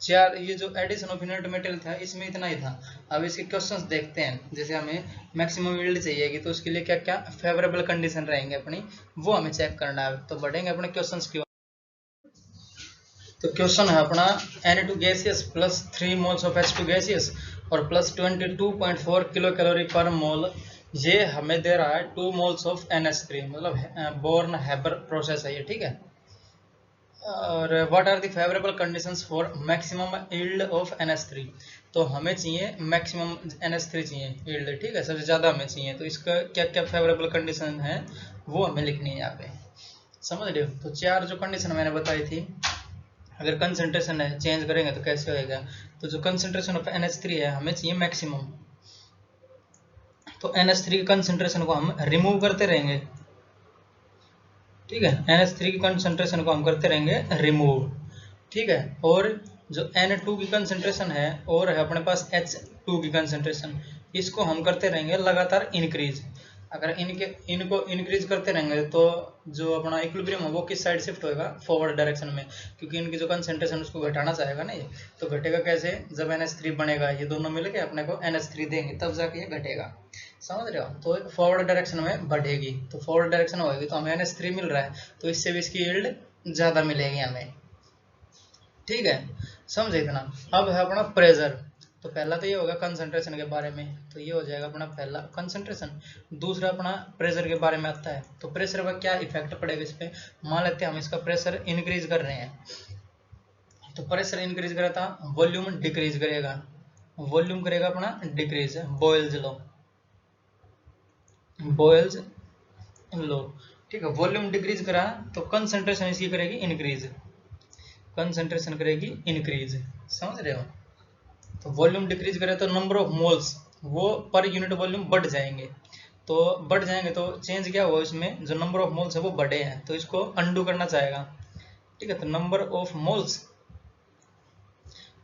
चार, ये जो एडिशन ऑफ इनर्ट मटेरियल था इसमें इतना ही था। अब इसके क्वेश्चंस देखते हैं, जैसे हमें मैक्सिमम यील्ड चाहिएगी तो उसके लिए क्या क्या फेवरेबल कंडीशन रहेंगे अपनी, वो हमें चेक करना है। तो बढ़ेंगे अपने क्वेश्चंस की ओर। तो क्वेश्चन है अपना Na2 gaseous plus 3 moles of H2 gaseous और प्लस 22.4 किलो कैलोरी पर मोल, ये हमें दे रहा है 2 मोल्स ऑफ NH3, मतलब बोर्न हैबर प्रोसेस है ये, ठीक है। और what are the favourable conditions for maximum yield of NH3, तो हमें चाहिए मैक्सिमम NH3 चाहिए यील्ड, ठीक है, सबसे ज़्यादा हमें चाहिए। तो इसका क्या क्या फेवरेबल कंडीशन है वो हमें लिखनी है यहाँ पे, समझ रहे हो। तो 4 जो कंडीशन मैंने बताई थी, अगर कंसंट्रेशन है चेंज करेंगे तो कैसे होएगा। तो जो कंसंट्रेशन ऑफ NH3 है हमें चाहिए मैक्सिमम, तो NH3 की कंसंट्रेशन को हम रिमूव करते रहेंगे, ठीक है, NH3 की कंसंट्रेशन को हम करते रहेंगे रिमूव, ठीक है। और जो N2 की कंसंट्रेशन है और है अपने पास H2 की कंसंट्रेशन, इसको हम करते रहेंगे लगातार इंक्रीज। अगर इनको इंक्रीज करते रहेंगे तो जो अपना इक्विलिब्रियम है वो किस साइड शिफ्ट होएगा, फॉरवर्ड डायरेक्शन में, क्योंकि इनकी जो कंसंट्रेशन उसको घटाना चाहेगा ना ये। तो घटेगा कैसे, जब NH3 बनेगा, ये दोनों मिलके अपने को NH3 देंगे तब जाके ये घटेगा, समझ रहे हो। तो फॉरवर्ड डायरेक्शन में बढ़ेगी, तो फॉरवर्ड डायरेक्शन होगी तो हमें NH3 मिल रहा है तो इससे भी इसकी यील्ड ज़्यादा मिलेगी हमें, ठीक है, समझे इतना। अब है अपना प्रेशर, तो पहला तो ये होगा कंसंट्रेशन के बारे में, तो ये हो जाएगा अपना पहला कंसंट्रेशन। दूसरा अपना प्रेशर के बारे में आता है, तो प्रेशर का क्या इफेक्ट पड़ेगा इस पे, मान लेते हैं हम इसका प्रेशर इंक्रीज कर रहे हैं, तो प्रेशर इंक्रीज करेगा था वॉल्यूम डिक्रीज करेगा, वॉल्यूम करेगा अपना डिक्रीज, बॉयल्स लॉ, बॉयल्स लो, ठीक है। वॉल्यूम डिक्रीज करा तो कंसंट्रेशन इसकी करेगी इंक्रीज, कंसंट्रेशन करेगी इंक्रीज, समझ रहे हो। तो वॉल्यूम डिक्रीज करे तो नंबर ऑफ मोल्स वो पर यूनिट वॉल्यूम बढ़ जाएंगे, तो बढ़ जाएंगे तो चेंज क्या हुआ इसमें, जो नंबर ऑफ मोल्स है वो बढ़े हैं, तो इसको अंडू करना चाहेगा, ठीक है। तो नंबर ऑफ मोल्स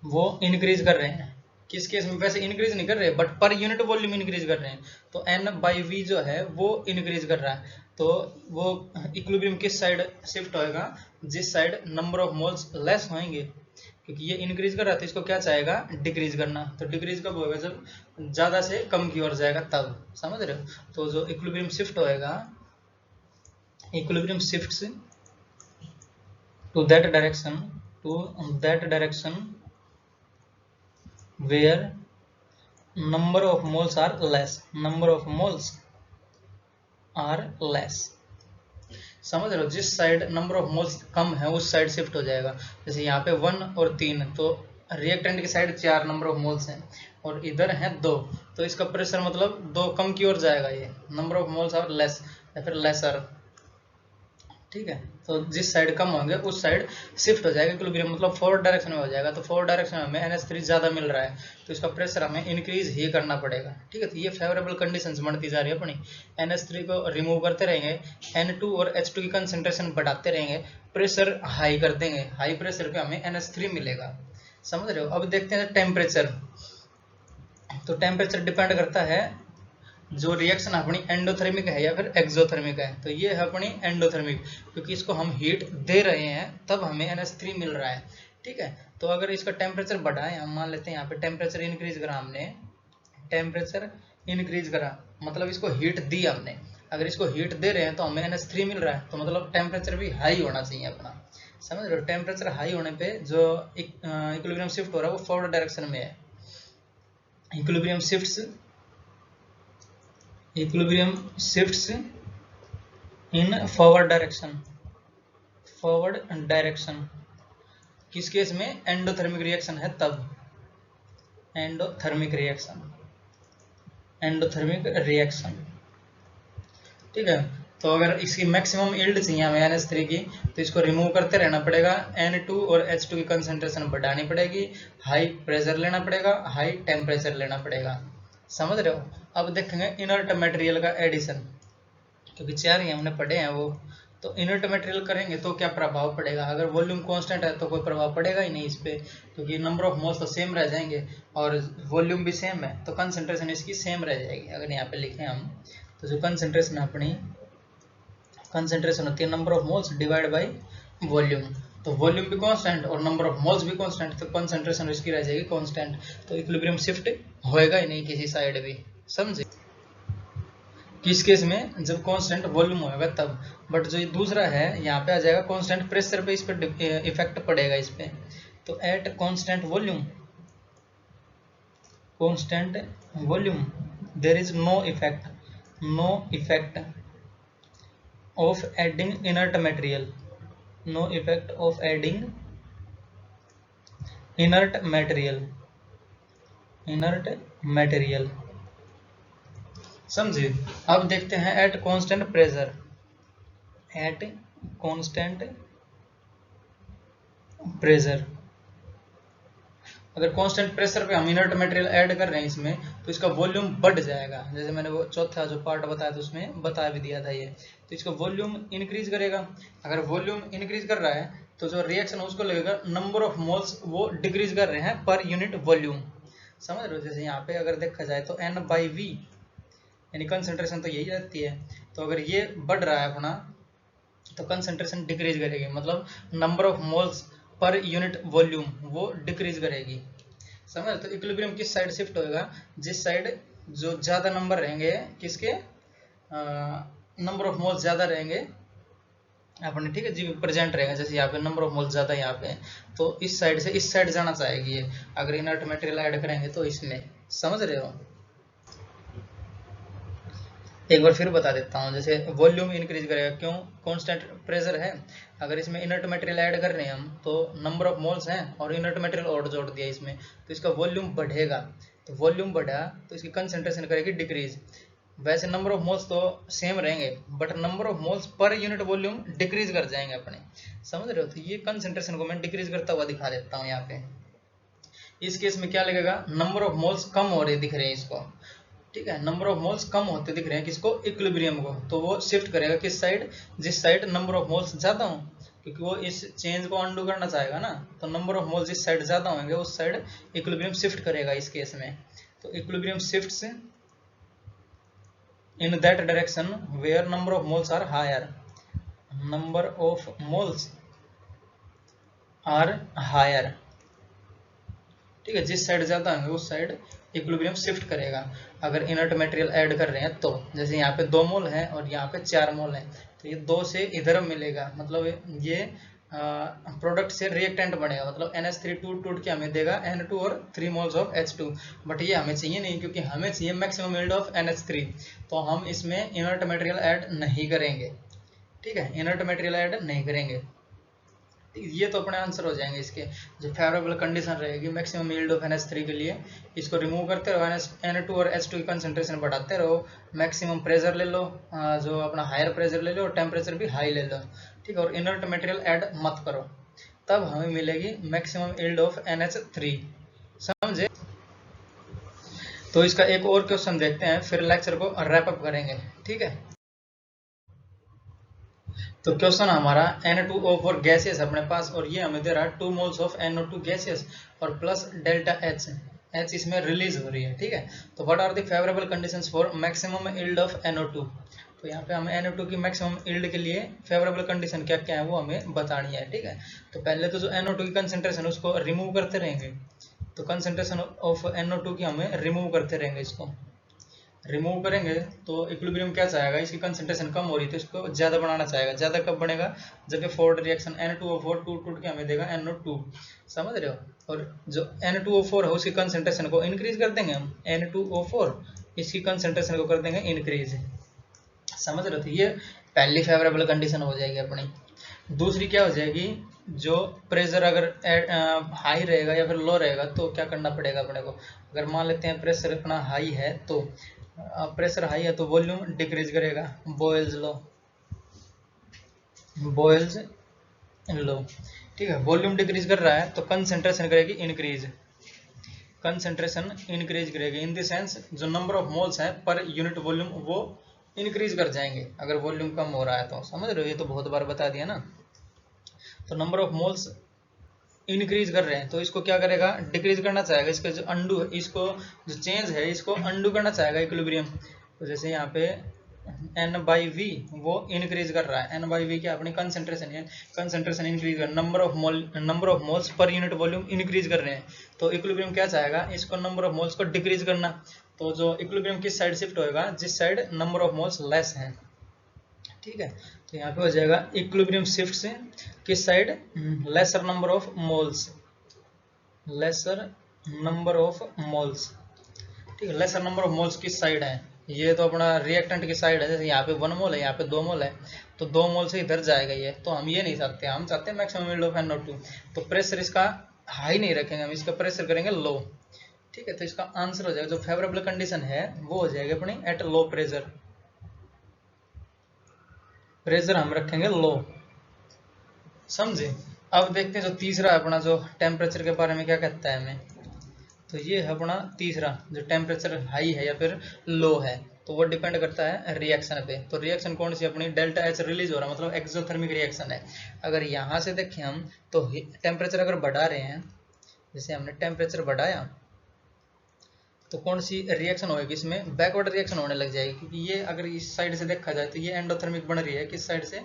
वो इंक्रीज कर रहे हैं, किस केस में, वैसे इंक्रीज नहीं कर रहे but per unit volume increase कर रहे हैं, तो एन बाई वी जो है वो इंक्रीज कर रहा है, तो वो इक्विलिब्रियम किस साइड शिफ्ट होएगा, जिस side number of moles less होंगे, क्योंकि ये इंक्रीज कर रहा था, इसको क्या चाहेगा, डिक्रीज करना, तो डिक्रीज कब होएगा, जब ज्यादा से कम की ओर जाएगा तब, समझ रहे हो। तो जो इक्विलिब्रियम शिफ्ट होएगा, equilibrium shifts to that direction where number of moles are less, number of moles are less, समझ रहे हो। जिस साइड नंबर ऑफ मोल्स कम है उस साइड शिफ्ट हो जाएगा, जैसे यहाँ पे 1 और 3, तो रिएक्टेंट की साइड 4 नंबर ऑफ मोल्स हैं और इधर है 2, तो इसका प्रेशर मतलब 2 कम की ओर जाएगा, ये number of moles are less या फिर लेसर, ठीक है। तो जिस साइड कम होंगे उस साइड शिफ्ट हो जाएगा इक्विलिब्रियम, मतलब फॉरवर्ड डायरेक्शन में हो जाएगा, तो फॉरवर्ड डायरेक्शन में हमें NH3 ज्यादा मिल रहा है, तो इसका प्रेशर हमें इंक्रीज ही करना पड़ेगा, ठीक है। तो ये फेवरेबल कंडीशंस बनती जा रही है अपनी, NH3 को रिमूव करते रहेंगे, N2 और H2 की कंसेंट्रेशन बढ़ाते रहेंगे, प्रेशर हाई कर देंगे, हाई प्रेशर पे हमें NH3 मिलेगा, समझ रहे हो। अब देखते हैं टेम्परेचर, तो टेम्परेचर डिपेंड करता है जो रिएक्शन अपनी एंडोथर्मिक है या फिर एक्सोथर्मिक है, तो ये है अपनी एंडोथर्मिक, क्योंकि इसको हम हीट दे रहे हैं तब हमें NH3 मिल रहा है, ठीक है। तो अगर इसका टेम्परेचर बढ़ाएं, हम मान लेते हैं यहाँ पे टेम्परेचर इंक्रीज करा हमने, टेम्परेचर इंक्रीज करा मतलब इसको हीट दी हमने, अगर इसको हीट दे रहे हैं तो हमें NH3 मिल रहा है, तो मतलब टेम्परेचर भी हाई होना चाहिए अपना, समझ रहे हो। टेम्परेचर हाई होने पे जो इक्विलिब्रियम शिफ्ट हो रहा है वो फॉरवर्ड डायरेक्शन में है, equilibrium shifts in forward direction, किस केस में, एंडोथर्मिक रिएक्शन है तब, एंडोथर्मिक रिएक्शन, ठीक है। तो अगर इसकी मैक्सिमम यील्ड चाहिए हमें NH3 की, तो इसको रिमूव करते रहना पड़ेगा, N2 और H2 की कंसंट्रेशन बढ़ानी पड़ेगी, हाई प्रेशर लेना पड़ेगा, हाई टेम्परेचर लेना पड़ेगा, समझ रहे हो। अब देखेंगे इनर्ट मटेरियल का एडिशन, क्योंकि 4 ही हमने पढ़े हैं वो, तो इनर्ट मटेरियल करेंगे तो क्या प्रभाव पड़ेगा, अगर वॉल्यूम कांस्टेंट है तो कोई प्रभाव पड़ेगा ही नहीं इस पे, क्योंकि नंबर ऑफ मोल्स तो सेम रह जाएंगे और वॉल्यूम भी सेम है, तो कंसंट्रेशन इसकी सेम रह जाएगी। अगर यहाँ पे लिखें हम, तो जो कंसंट्रेशन अपनी कंसंट्रेशन होती है number of moles divide by volume, तो वॉल्यूम भी कांस्टेंट और नंबर ऑफ मोल्स भी कांस्टेंट, तो कंसंट्रेशन इसकी रह जाएगी कांस्टेंट, तो इक्विलिब्रियम शिफ्ट होएगा ही नहीं किसी साइड भी, समझे। किस केस में, जब कांस्टेंट वॉल्यूम होगा तब, बट जो दूसरा है यहाँ पे आ जाएगा कांस्टेंट प्रेशर पे, इस पे इफेक्ट पड़ेगा इस पे, तो at constant volume there is no effect of adding inert material, no effect of adding inert material, समझे। अब देखते हैं एट कांस्टेंट प्रेशर, अगर कांस्टेंट प्रेशर पे हम इनर्ट मटेरियल ऐड कर रहे हैं इसमें, तो इसका वॉल्यूम बढ़ जाएगा, जैसे मैंने वो चौथा जो पार्ट बताया था उसमें बता भी दिया था ये, तो इसका वॉल्यूम इंक्रीज करेगा, अगर वॉल्यूम इंक्रीज कर रहा है तो जो रिएक्शन उसको लगेगा नंबर ऑफ मोल्स वो डिक्रीज कर रहे हैं पर यूनिट वॉल्यूम, समझ रहे हो। जैसे यहाँ पे अगर देखा जाए तो N/V यानी कंसंट्रेशन तो यही रहती है, तो अगर ये बढ़ रहा है अपना तो कंसंट्रेशन डिक्रीज करेगी, मतलब number of moles per unit volume वो डिक्रीज करेगी, समझ। तो इक्विलिब्रियम किस साइड शिफ्ट होएगा, जिस साइड जो ज्यादा नंबर रहेंगे, किसके नंबर ऑफ मोल्स ज्यादा रहेंगे अपने, ठीक है जी, प्रेजेंट रहेगा, जैसे यहाँ पे नंबर ऑफ मोल्स ज्यादा यहाँ पे, तो इस साइड से इस साइड जाना चाहेगी ये, अगर इनर्ट मटेरियल ऐड करेंगे तो इसमें, समझ रहे हो। एक बार फिर बता देता हूँ, जैसे वॉल्यूम इंक्रीज करेगा, क्यों, कांस्टेंट प्रेशर है, अगर इसमें इनर्ट मटेरियल ऐड कर रहे हैं हम, तो नंबर ऑफ मोल्स हैं और इनर्ट मटेरियल और जोड़ दिया इसमें, तो इसका वॉल्यूम बढ़ेगा, तो वॉल्यूम बढ़ा तो इसकी कंसंट्रेशन करेगी डिक्रीज, वैसे नंबर ऑफ मोल्स तो सेम रहेंगे, but number of moles per unit volume decrease कर जाएंगे अपने, समझ रहे हो। तो ये कंसंट्रेशन को मैं डिक्रीज करता हुआ दिखा देता हूँ यहाँ पे। इस केस में क्या लगेगा, नंबर ऑफ मोल्स कम हो रहे दिख रहे हैं इसको, ठीक है, नंबर ऑफ मोल्स कम होते दिख रहे हैं किसको, इक्विलिब्रियम को। तो वो शिफ्ट करेगा किस साइड, जिस साइड नंबर ऑफ मोल्स ज्यादा हो, क्योंकि वो इस चेंज को अंडू करना चाहेगा ना। तो नंबर ऑफ मोल्स जिस साइड ज्यादा होंगे उस साइड इक्विलिब्रियम शिफ्ट करेगा इस केस में। तो equilibrium shifts in that direction where number of moles are higher, number of moles are higher, ठीक है, जिस साइड ज्यादा होंगे उस साइड इक्विलिब्रियम शिफ्ट करेगा। अगर इनर्ट मटेरियल ऐड कर रहे हैं तो, जैसे यहाँ पे 2 मोल है और यहाँ पे 4 मोल है, तो ये 2 से इधर मिलेगा, मतलब ये प्रोडक्ट से रिएक्टेंट बनेगा, मतलब NH3 टूट के हमें देगा N2 और 3 मोल्स ऑफ H2। बट ये हमें चाहिए नहीं, क्योंकि हमें चाहिए मैक्सिमम यील्ड ऑफ NH3, तो हम इसमें इनर्ट मटेरियल ऐड नहीं करेंगे, ठीक है, इनर्ट मटेरियल ऐड नहीं करेंगे। ये तो अपने आंसर हो जाएंगे इसके। जो फेवरेबल कंडीशन रहेगी मैक्सिमम यील्ड ऑफ NH3 के लिए, इसको रिमूव करते रहो, N2 और H2 की कंसंट्रेशन बढ़ाते रहो, मैक्सिमम प्रेशर ले लो, जो अपना हायर प्रेशर ले लो और टेम्परेचर भी हाई ले लो, ठीक है, और इनर्ट मटेरियल ऐड मत करो, तब हमें मिलेगी मैक्सिमम यील्ड ऑफ NH3, समझे। तो इसका एक और क्वेश्चन देखते हैं, फिर लेक्चर को रैप अप करेंगे, ठीक है। तो क्वेश्चन हमारा N2O4 गैसियस अपने पास, और ये हमें दे रहा है 2 मोल्स ऑफ NO2 गैसियस और प्लस डेल्टा H इसमें रिलीज हो रही है, ठीक है। तो what are the favourable conditions for maximum yield of NO2। तो यहाँ पे हमें NO2 की मैक्सिमम यील्ड के लिए फेवरेबल कंडीशन क्या क्या है वो हमें बतानी है, ठीक है। तो पहले तो जो NO2 की कंसंट्रेशन उसको रिमूव करते रहेंगे, तो कंसंट्रेशन ऑफ NO2 की हमें रिमूव करते रहेंगे, इसको रिमूव करेंगे तो इक्विलिब्रियम क्या चाहेगा, इसकी कंसंट्रेशन कम हो रही है तो इसको ज्यादा बनाना चाहेगा। ज्यादा कब बनेगा, जब ये फोर्ड रिएक्शन N2O4 टूट के हमें देगा NO2, समझ रहे हो। और जो N2O4 है उसकी कंसंट्रेशन को इंक्रीज कर देंगे हम, N2O4 इसकी कंसंट्रेशन को कर देंगे इंक्रीज, समझ रहे हो। तो ये पहली फेवरेबल कंडीशन हो जाएगी अपनी। दूसरी क्या हो जाएगी, जो प्रेशर अगर हाई रहेगा या फिर लो रहेगा तो क्या करना पड़ेगा अपने को। अगर मान लेते हैं प्रेशर अपना हाई है, तो प्रेशर हाई है तो वॉल्यूम डिक्रीज करेगा, बॉयल्स लो, ठीक है, वॉल्यूम डिक्रीज कर रहा है तो कंसंट्रेशन करेगी इंक्रीज, कंसंट्रेशन इंक्रीज करेगी इन द सेंस जो नंबर ऑफ मोल्स है पर यूनिट वॉल्यूम वो इंक्रीज कर जाएंगे अगर वॉल्यूम कम हो रहा है तो, समझ रहे हो। ये तो बहुत बार बता दिया ना। तो नंबर ऑफ मोल्स इंक्रीज कर रहे हैं तो इसको क्या करेगा, डिक्रीज करना चाहेगा, इसका जो अंडू है, इसको जो चेंज है इसको अंडू करना चाहेगा इक्विलिब्रियम। तो जैसे यहाँ पे N/V वो इंक्रीज कर रहा है, N/V क्या अपनी कंसंट्रेशन है, कंसंट्रेशन इंक्रीज कर, number of moles per unit volume increase कर रहे हैं, तो इक्विलिब्रियम क्या चाहेगा, इसको नंबर ऑफ मोल्स को डिक्रीज करना। तो जो इक्विलिब्रियम किस साइड शिफ्ट होएगा, जिस side number of moles less है, ठीक है। तो यहाँ पे हो जाएगा इक्विलिब्रियम शिफ्ट से किस side, laser number of moles, laser number of moles, ठीक है। लेसर नंबर ऑफ मोल्स किस साइड है, ये तो अपना रिएक्टेंट की साइड है, जैसे यहाँ पे 1 मोल है, यहाँ पे 2 मोल है, तो 2 मोल से इधर जाएगा ये, तो हम ये नहीं चाहते, हम चाहते हैं मैक्सिमम यील्ड ऑफ NO2। तो प्रेशर इसका हाई नहीं रखेंगे हम, इसका प्रेशर करेंगे लो, ठीक है। तो इसका आंसर हो जाएगा, जो फेवरेबल कंडीशन है वो हो जाएगी अपनी एट लो प्रेशर, प्रेशर हम रखेंगे लो, समझे। अब देखते हैं जो तीसरा अपना, जो टेम्परेचर के बारे में क्या कहता है हमें। तो ये है अपना तीसरा, जो टेम्परेचर हाई है या फिर लो है, तो वो डिपेंड करता है रिएक्शन पे। तो रिएक्शन कौन सी अपनी, डेल्टा H रिलीज हो रहा है, मतलब एक्सोथर्मिक रिएक्शन है। अगर यहाँ से देखें हम तो टेम्परेचर अगर बढ़ा रहे हैं, जैसे हमने टेम्परेचर बढ़ाया तो कौन सी रिएक्शन होगी, इसमें बैकवर्ड रिएक्शन होने लग जाएगी, क्योंकि ये अगर इस साइड से देखा जाए तो ये एंडोथर्मिक बन रही है, किस साइड से,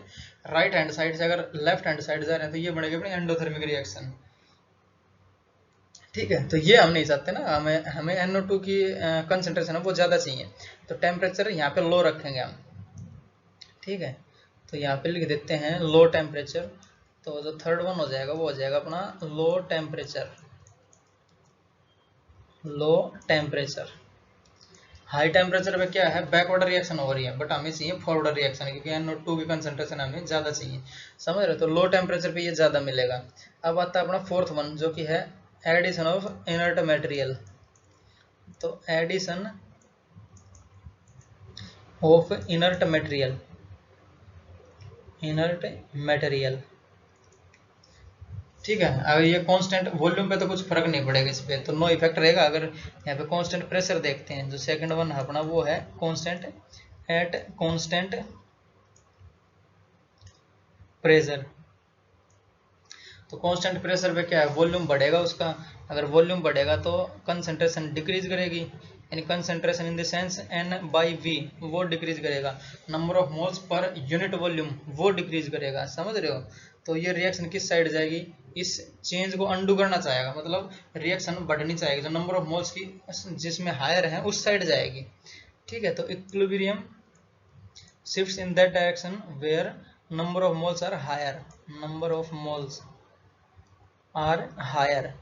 राइट हैंड साइड से। अगर लेफ्ट हैंड साइड जा रहे हैं तो ये बनेगी अपनी एंडोथर्मिक रिएक्शन, ठीक है। तो ये हम नहीं चाहते ना, हमें NO2 की कंसंट्रेशन है वो ज़्यादा चाहिए, तो टेम्परेचर यहाँ पे लो रखेंगे हम, ठीक है। तो यहाँ पे लिख देते हैं लो टेम्परेचर। तो जो थर्ड वन हो जाएगा वो हो जाएगा अपना low temperature, low temperature. High temperature पे क्या है, बैकवर्ड रिएक्शन हो रही है, बट हमें चाहिए फॉरवर्ड रिएक्शन, क्योंकि NO2 की कंसंट्रेशन हमें ज़्यादा चाहिए, समझ रहे हो। तो लो टेम्परेचर पे ये ज़्यादा मिलेगा। अब आता है अपना फोर्थ वन, जो कि है एडिशन ऑफ इनर्ट मटेरियल। तो एडिशन ऑफ इनर्ट मटेरियल। ठीक है, अगर ये कांस्टेंट वॉल्यूम पे तो कुछ फर्क नहीं पड़ेगा इस पे, तो नो इफेक्ट रहेगा। अगर यहाँ पे कांस्टेंट प्रेशर देखते हैं, जो सेकंड वन अपना वो है कांस्टेंट एट कांस्टेंट प्रेशर। तो कांस्टेंट प्रेशर पे क्या है, वॉल्यूम बढ़ेगा उसका। अगर वॉल्यूम बढ़ेगा तो कंसंट्रेशन डिक्रीज करेगी, यानी concentration in the sense N/V वो डिक्रीज करेगा। Number of moles per unit volume वो डिक्रीज करेगा, समझ रहे हो। तो ये रिएक्शन किस साइड जाएगी, इस चेंज को अंडू करना चाहेगा, मतलब रिएक्शन बढ़नी चाहेगी, जो नंबर ऑफ मोल्स की जिसमें हायर है उस साइड जाएगी। ठीक है, तो equilibrium shifts in that direction where number of moles are higher, number of moles are higher.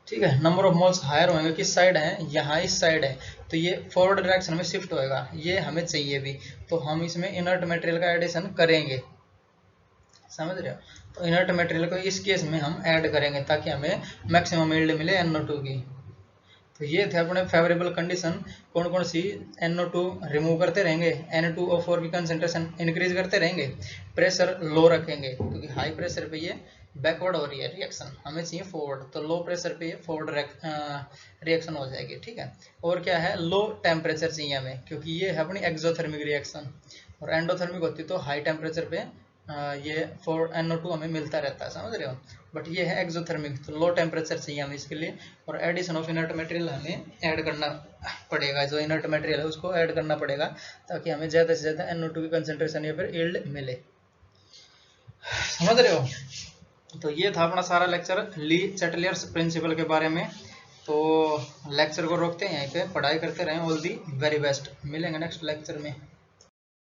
ठीक है, नंबर ऑफ मोल्स हायर होंगे, किस साइड है, यहाँ इस साइड है, तो ये फॉरवर्ड डायरेक्शन में शिफ्ट होएगा, ये हमें चाहिए भी, तो हम इसमें इनर्ट मटेरियल का एडिशन करेंगे, समझ रहे हो। तो इनर्ट मटेरियल को इस केस में हम ऐड करेंगे ताकि हमें मैक्सिमम यील्ड मिले NO2 की। तो ये थे अपने फेवरेबल कंडीशन। कौन कौन सी, NO2 रिमूव करते रहेंगे, N2O4 की कंसेंट्रेशन इंक्रीज करते रहेंगे, प्रेशर लो रखेंगे, क्योंकि हाई प्रेशर पे ये बैकवर्ड हो रही है रिएक्शन, हमें चाहिए फॉरवर्ड, तो लो प्रेशर पे ये फॉरवर्ड रिएक्शन हो जाएगी। ठीक है, और क्या है, लो टेम्परेचर चाहिए हमें, क्योंकि ये है अपनी एक्सोथर्मिक रिएक्शन, और एंडोथर्मिक होती तो हाई टेम्परेचर पे ये NO2 हमें मिलता रहता है, समझ रहे हो। बट ये है एक्सोथर्मिक, तो लो टेम्परेचर चाहिए हमें इसके लिए, और एडिशन ऑफ इनर्ट मटेरियल हमें ऐड करना पड़ेगा, जो इनर्ट मटेरियल है उसको ऐड करना पड़ेगा, ताकि हमें ज़्यादा से ज़्यादा NO2 की कंसेंट्रेशन या फिर यील्ड मिले, समझ रहे हो। तो ये था अपना सारा लेक्चर ली चैटलियर्स प्रिंसिपल के बारे में। तो लेक्चर को रोकते हैं यहीं पे, पढ़ाई करते रहें, ऑल दी वेरी बेस्ट, मिलेंगे नेक्स्ट लेक्चर में।